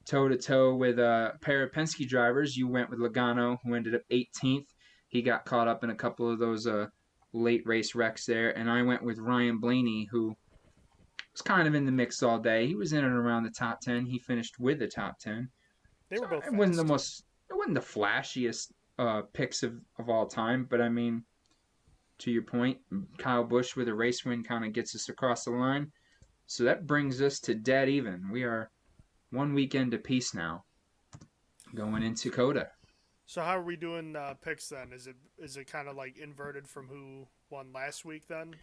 toe to toe with a pair of Penske drivers. You went with Logano, who ended up 18th. He got caught up in a couple of those late race wrecks there, and I went with Ryan Blaney, who was kind of in the mix all day. He was in and around the top 10. He finished with the top 10. They So were both it fast. wasn't the flashiest picks of all time, but I mean, to your point, Kyle Busch with a race win kind of gets us across the line. So that brings us to dead even. We are one weekend apiece now, going into COTA. So how are we doing picks then? Is it kind of like inverted from who won last week then?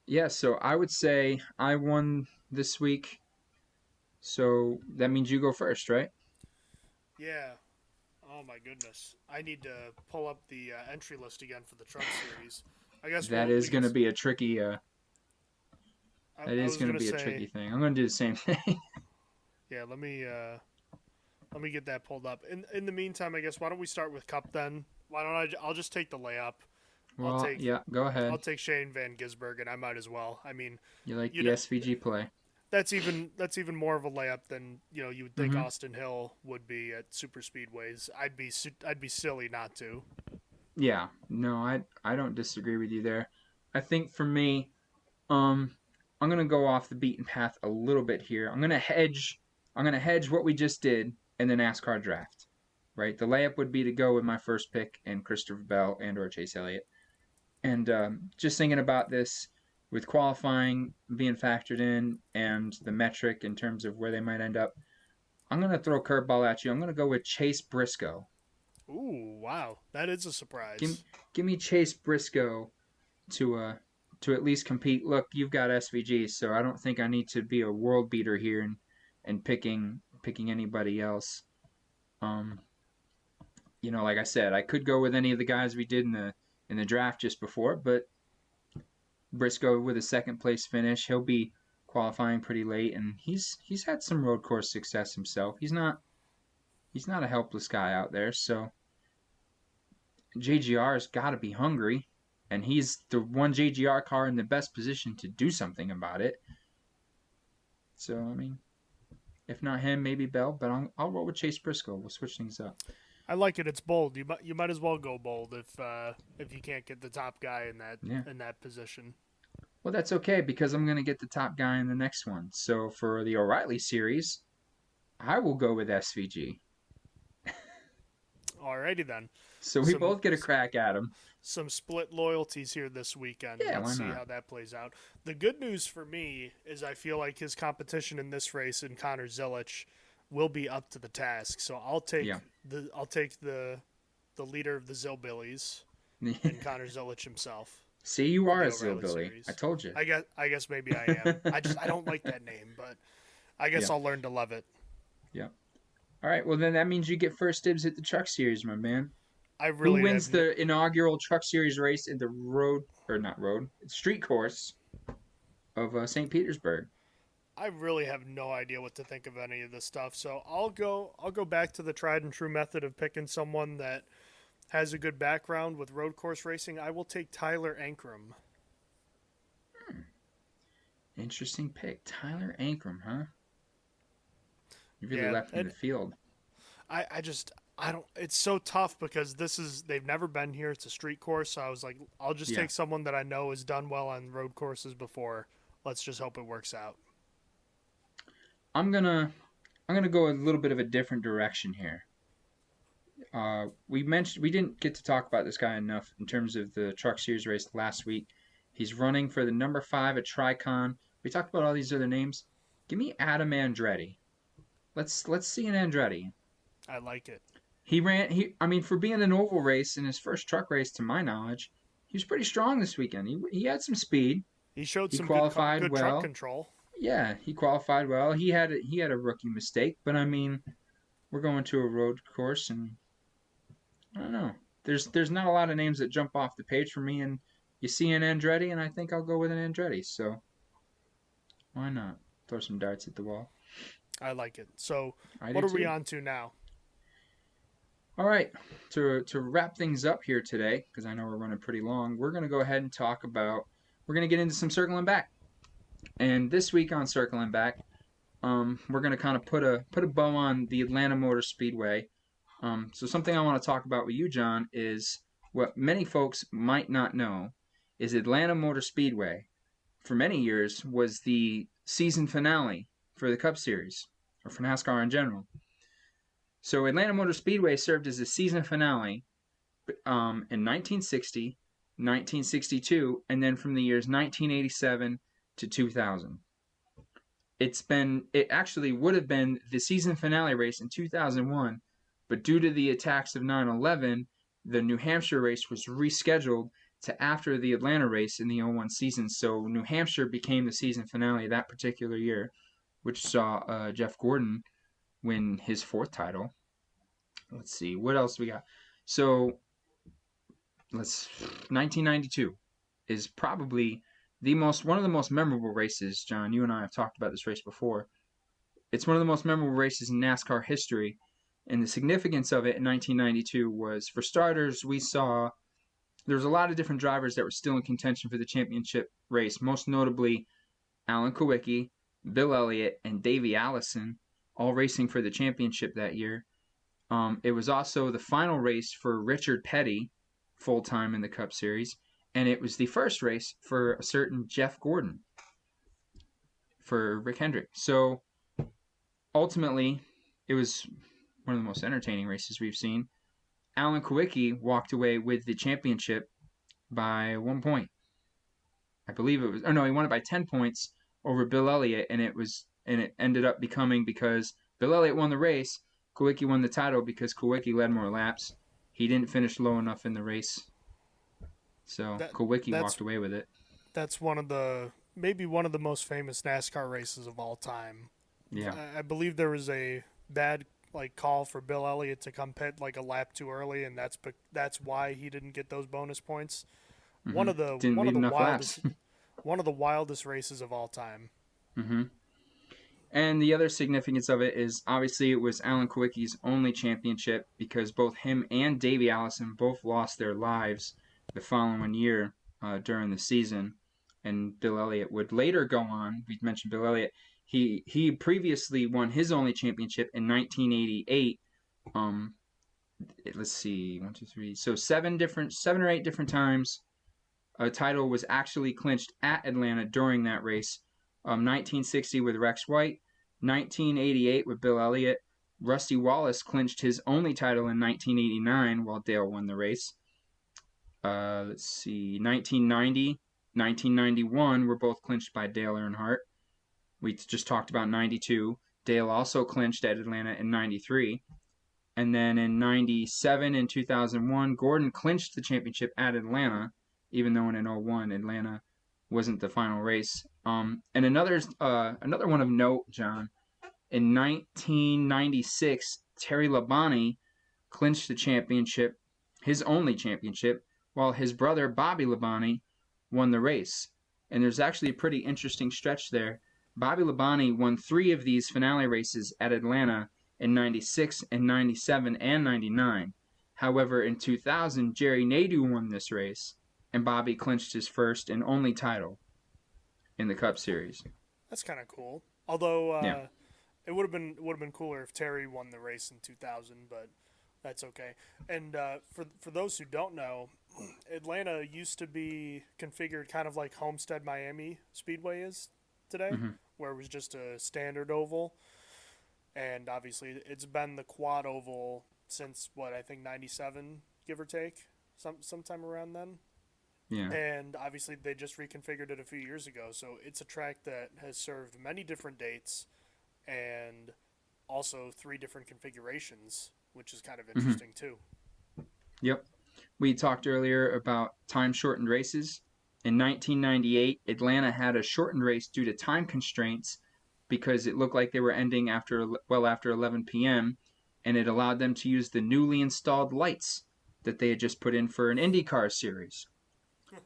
Yeah, so I would say I won this week. So that means you go first, right? Yeah. Oh my goodness. I need to pull up the entry list again for the truck series. I guess That we is can. going to be a tricky. That I is was going to gonna be a say, tricky thing. I'm going to do the same thing. yeah. Let me get that pulled up. In the meantime, I guess why don't we start with Cup then? Why don't I'll just take the layup. I'll Well, take yeah, go ahead. I'll take Shane Van Gisbergen. I might as well. I mean, You like you the know, SVG play? that's even more of a layup than you would think Mm-hmm. Austin Hill would be at super speedways. I'd be silly not to. Yeah, no, I don't disagree with you there. I think for me, um, I'm gonna go off the beaten path a little bit here. I'm gonna hedge. I'm gonna hedge what we just did in the NASCAR draft. Right, the layup would be to go with my first pick and Christopher Bell and or Chase Elliott. And just thinking about this, with qualifying being factored in and the metric in terms of where they might end up, I'm going to throw a curveball at you. I'm going to go with Chase Briscoe. Ooh, wow, that is a Give, surprise. give me Chase Briscoe to to at least compete. Look, you've got SVG, so I don't think I need to be a world beater here and picking anybody else. Um, like I said, I could go with any of the guys we did in the draft just before, but Briscoe with a second place finish, he'll be qualifying pretty late, and he's had some road course success himself. He's not a helpless guy out there, so JGR's got to be hungry, and he's the one JGR car in the best position to do something about it. So I mean, if not him, maybe Bell, but I'll roll with Chase Briscoe. We'll switch things up. I like it. It's bold. You might as well go bold if you can't get the top guy Yeah. in that position. Well, that's okay because I'm going to get the top guy in the next one. So for the O'Reilly series, I will go with SVG. Alrighty then. So we Some both get a crack at him. some split loyalties here this weekend. Yeah, Let's why see not? how that plays out. The good news for me is I feel like his competition in this race in Connor Zilich will be up to the task. So Yeah. I'll take the leader of the Zillbillies and Connor Zilich himself See, you for are the a O'Reilly Zillbilly. I series. told you. I guess maybe I am. I don't like that name, but I guess Yeah. I'll learn to love it. Yeah. All right. Well, then that means you get first dibs at the Truck Series, my man. I Who really wins have no, the inaugural Truck Series race in the street course of St. Petersburg? I really have no idea what to think of any of this stuff. So I'll go back to the tried and true method of picking someone that has a good background with road course racing. I will take Tyler Ankrum. Interesting pick. Tyler Ankrum, huh? You really Yeah, left him in and the field. I just I don't. It's so tough because they've never been here. It's a street course, so I was like, I'll just Yeah. take someone that I know has done well on road courses before. Let's just hope it works out. I'm gonna I'm gonna go a little bit of a different direction here. We didn't get to talk about this guy enough in terms of the Truck Series race last week. He's running for the number 5 at Tricon. We talked about all these other names. Give me Adam Andretti. Let's see an Andretti. I like it. I mean, for being an oval race in his first truck race, to my knowledge, he was pretty strong this weekend. He had some speed. He showed He some qualified good truck well. control. Yeah, he qualified well. He had a rookie mistake, but I mean, we're going to a road course, and I don't know. There's not a lot of names that jump off the page for me, and you see an Andretti, and I think I'll go with an Andretti. So why not throw some darts at the wall? I like it. So I what do are we too. on to now? All right, to wrap things up here today, because I know we're running pretty long, we're gonna go ahead and we're gonna get into some circling back. And this week on circling back, we're gonna kind of put a bow on the Atlanta Motor Speedway. So something I want to talk about with you, John, is what many folks might not know is Atlanta Motor Speedway for many years was the season finale for the Cup Series or for NASCAR in general. So Atlanta Motor Speedway served as the season finale in 1960, 1962, and then from the years 1987 to 2000. It actually would have been the season finale race in 2001, but due to the attacks of 9/11, the New Hampshire race was rescheduled to after the Atlanta race in the '01 season. So New Hampshire became the season finale that particular year, which saw Jeff Gordon win his 4th title. Let's see, what else we got? So let's 1992 is probably one of the most memorable races. John, you and I have talked about this race before. It's one of the most memorable races in NASCAR history, and the significance of it in 1992 was, for starters, we saw there was a lot of different drivers that were still in contention for the championship race, most notably Alan Kulwicki, Bill Elliott, and Davey Allison, all racing for the championship that year. It was also the final race for Richard Petty, full time in the Cup Series, and it was the first race for a certain Jeff Gordon for Rick Hendrick. So ultimately, it was one of the most entertaining races we've seen. Alan Kulwicki walked away with the championship by 1 point. I believe it was. Oh no, he won it by 10 points over Bill Elliott, and it ended up becoming because Bill Elliott won the race, Kulwicki won the title because Kulwicki led more laps. He didn't finish low enough in the race, so That Kulwicki that's walked away with it. that's one of the maybe one of the most famous NASCAR races of all time. Yeah. I believe there was a bad like call for Bill Elliott to come pit like a lap too early, and that's why he didn't get those bonus points. Mm-hmm. Didn't lead enough laps. One of the wildest races of all time. Mm-hmm. And the other significance of it is obviously it was Alan Kulwicki's only championship because both him and Davey Allison both lost their lives the following year during the season. And Bill Elliott would later go on. We mentioned Bill Elliott. He previously won his only championship in 1988. Let's see, 1, 2, 3. So seven or eight different times a title was actually clinched at Atlanta during that race. 1960 with Rex White, 1988 with Bill Elliott. Rusty Wallace clinched his only title in 1989 while Dale won the race. Let's see, 1990, 1991 were both clinched by Dale Earnhardt. We just talked about 92. Dale also clinched at Atlanta in 93. And then in 97 and 2001, Gordon clinched the championship at Atlanta, even though in 01, Atlanta wasn't the final race. And another one of note, John, in 1996, Terry Labonte clinched the championship, his only championship, while his brother Bobby Labonte won the race. And there's actually a pretty interesting stretch there. Bobby Labonte won 3 of these finale races at Atlanta in 96 and 97 and 99. However, in 2000, Jerry Nadeau won this race, and Bobby clinched his first and only title in the Cup Series. That's kind of cool. Although Yeah. it would have been cooler if Terry won the race in 2000, but that's okay. And for those who don't know, Atlanta used to be configured kind of like Homestead Miami Speedway is today, Mm-hmm. where it was just a standard oval. And obviously, it's been the quad oval since what I think '97, give or take, sometime around then. Yeah. And obviously, they just reconfigured it a few years ago. So it's a track that has served many different dates and also 3 different configurations, which is kind of Mm-hmm. interesting too. Yep. We talked earlier about time shortened races. In 1998, Atlanta had a shortened race due to time constraints because it looked like they were ending after 11 p.m. and it allowed them to use the newly installed lights that they had just put in for an IndyCar series.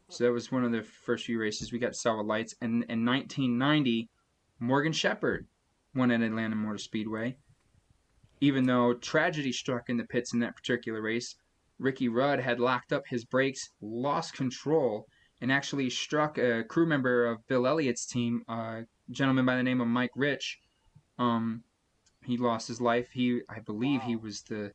So that was one of the first few races we got to saw with lights. And in 1990, Morgan Shepherd won at Atlanta Motor Speedway. Even though tragedy struck in the pits in that particular race, Ricky Rudd had locked up his brakes, lost control, and actually struck a crew member of Bill Elliott's team, a gentleman by the name of Mike Rich. Um, he lost his life. I believe he Wow. was the.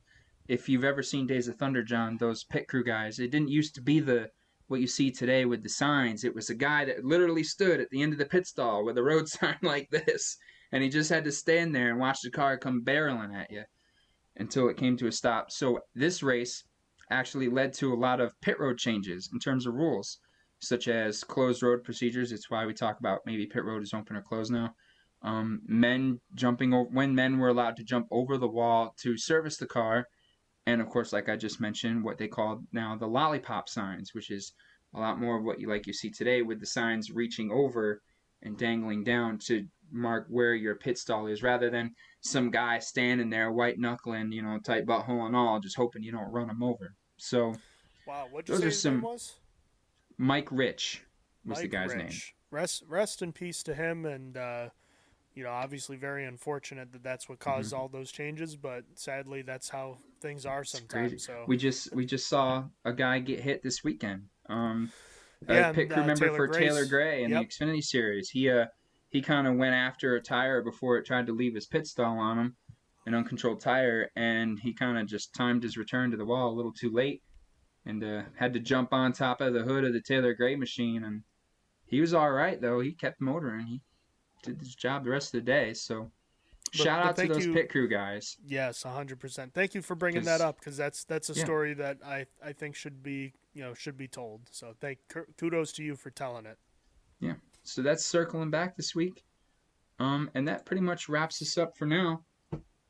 If you've ever seen Days of Thunder, John, those pit crew guys, it didn't used to be the what you see today with the signs. It was a guy that literally stood at the end of the pit stall with a road sign like this, and he just had to stand there and watch the car come barreling at you until it came to a stop. So this race actually led to a lot of pit road changes in terms of rules, such as closed road procedures. It's why we talk about maybe pit road is open or closed now. Men jumping over, when men were allowed to jump over the wall to service the car, and of course, like I just mentioned, what they call now the lollipop signs, which is a lot more of what you see today with the signs reaching over and dangling down to mark where your pit stall is, rather than some guy standing there white knuckling, tight butthole and all, just hoping you don't run him over. So Wow. What'd you those say are his name some. was? Mike Rich was the Mike guy's name. Rich. Rest in peace to him, and obviously very unfortunate that that's what Mm-hmm. caused all those changes. But sadly, that's how things are It's crazy. sometimes. So We just saw a guy get hit this weekend. A yeah, pit and crew member Taylor for Taylor Grace. Gray in the Yep. Xfinity Series. He kind of went after a tire before it tried to leave his pit stall on him, an uncontrolled tire, and he kind of just timed his return to the wall a little too late, and had to jump on top of the hood of the Taylor Gray machine. And he was all right though. He kept motoring. He did his job the rest of the day. So shout But out to thank those you. pit crew guys, Yes, 100%. Thank you for bringing that because up because that's a yeah, story that I think should be told. So thank kudos to you for telling it. So that's circling back this week. And that pretty much wraps us up for now.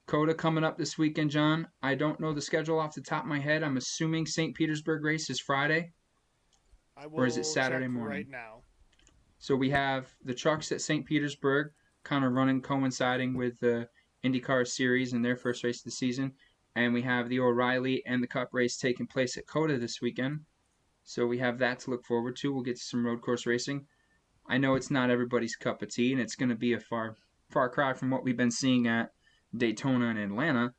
COTA coming up this weekend, John. I don't know the schedule off the top of my head. I'm assuming St. Petersburg race is Friday, I or is it will check Saturday right morning? now. So we have the trucks at St. Petersburg kind of running coinciding with the IndyCar series in their first race of the season. And we have the O'Reilly and the Cup race taking place at COTA this weekend. So we have that to look forward to. We'll get to some road course racing. I know it's not everybody's cup of tea, and it's going to be a far cry from what we've been seeing at Daytona and Atlanta.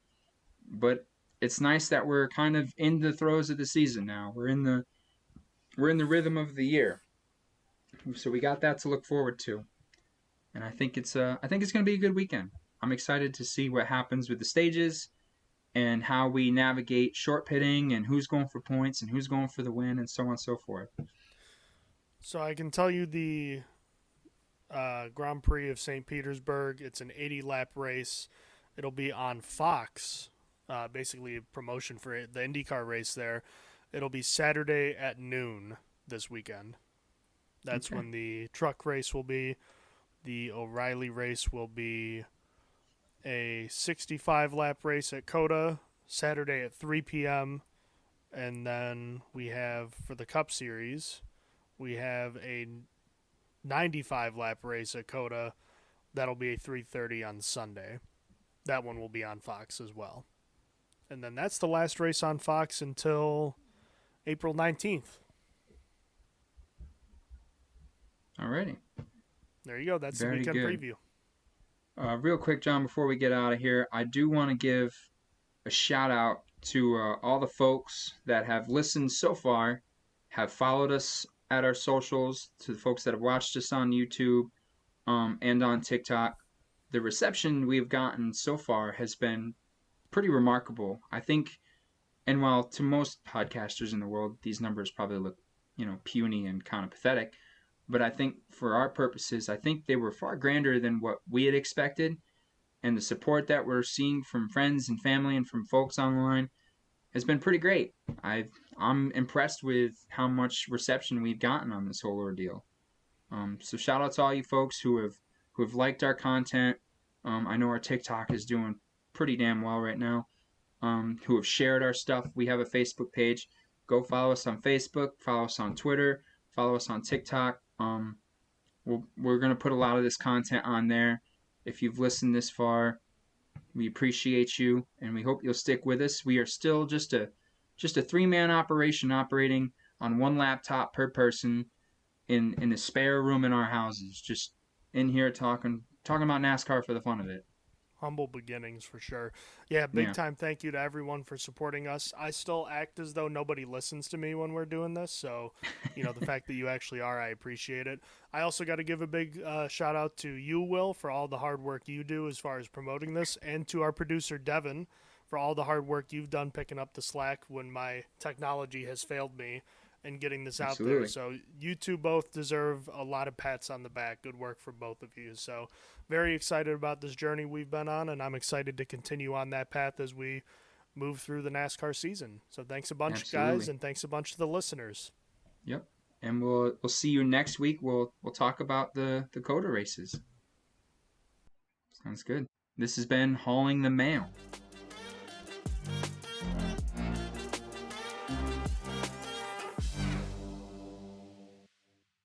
But it's nice that we're kind of in the throes of the season now. We're in the rhythm of the year, so we got that to look forward to, and I think it's going to be a good weekend. I'm excited to see what happens with the stages and how we navigate short pitting and who's going for points and who's going for the win and so on and so forth. So I can tell you the Grand Prix of St. Petersburg. It's an 80 lap race. It'll be on Fox, basically a promotion for the IndyCar race there. It'll be Saturday at noon this weekend. That's Okay. when the truck race will be. The O'Reilly race will be a 65 lap race at COTA Saturday at 3 p.m. And then we have for the Cup Series, we have a 95 lap race at COTA. That'll be a 3:30 on Sunday. That one will be on Fox as well. And then that's the last race on Fox until April 19th. Alrighty. There you go. That's the Very weekend good. preview. Real quick, John, before we get out of here, I do want to give a shout out to all the folks that have listened so far, have followed us at our socials, to the folks that have watched us on YouTube and on TikTok. The reception we've gotten so far has been pretty remarkable. I think, and while to most podcasters in the world, these numbers probably look, puny and kind of pathetic, but I think for our purposes, I think they were far grander than what we had expected. And the support that we're seeing from friends and family and from folks online has been pretty great. I'm impressed with how much reception we've gotten on this whole ordeal. So shout out to all you folks who have liked our content. I know our TikTok is doing pretty damn well right now. Who have shared our stuff. We have a Facebook page. Go follow us on Facebook. Follow us on Twitter. Follow us on TikTok. We're gonna put a lot of this content on there. If you've listened this far, we appreciate you, and we hope you'll stick with us. We are still just a 3-man operation operating on one laptop per person in a spare room in our houses, just in here talking about NASCAR for the fun of it. Humble beginnings for sure. Yeah, big Yeah, time thank you to everyone for supporting us. I still act as though nobody listens to me when we're doing this, so the fact that you actually are, I appreciate it. I also got to give a big shout out to you, Will, for all the hard work you do as far as promoting this, and to our producer Devin for all the hard work you've done picking up the slack when my technology has failed me and getting this out there. absolutely. So you two both deserve a lot of pats on the back. Good work for both of you. So very excited about this journey we've been on, and I'm excited to continue on that path as we move through the NASCAR season. So thanks a bunch, guys, Absolutely. and thanks a bunch to the listeners. Yep. And we'll see you next week. We'll talk about the COTA races. Sounds good. This has been Hauling the Mail.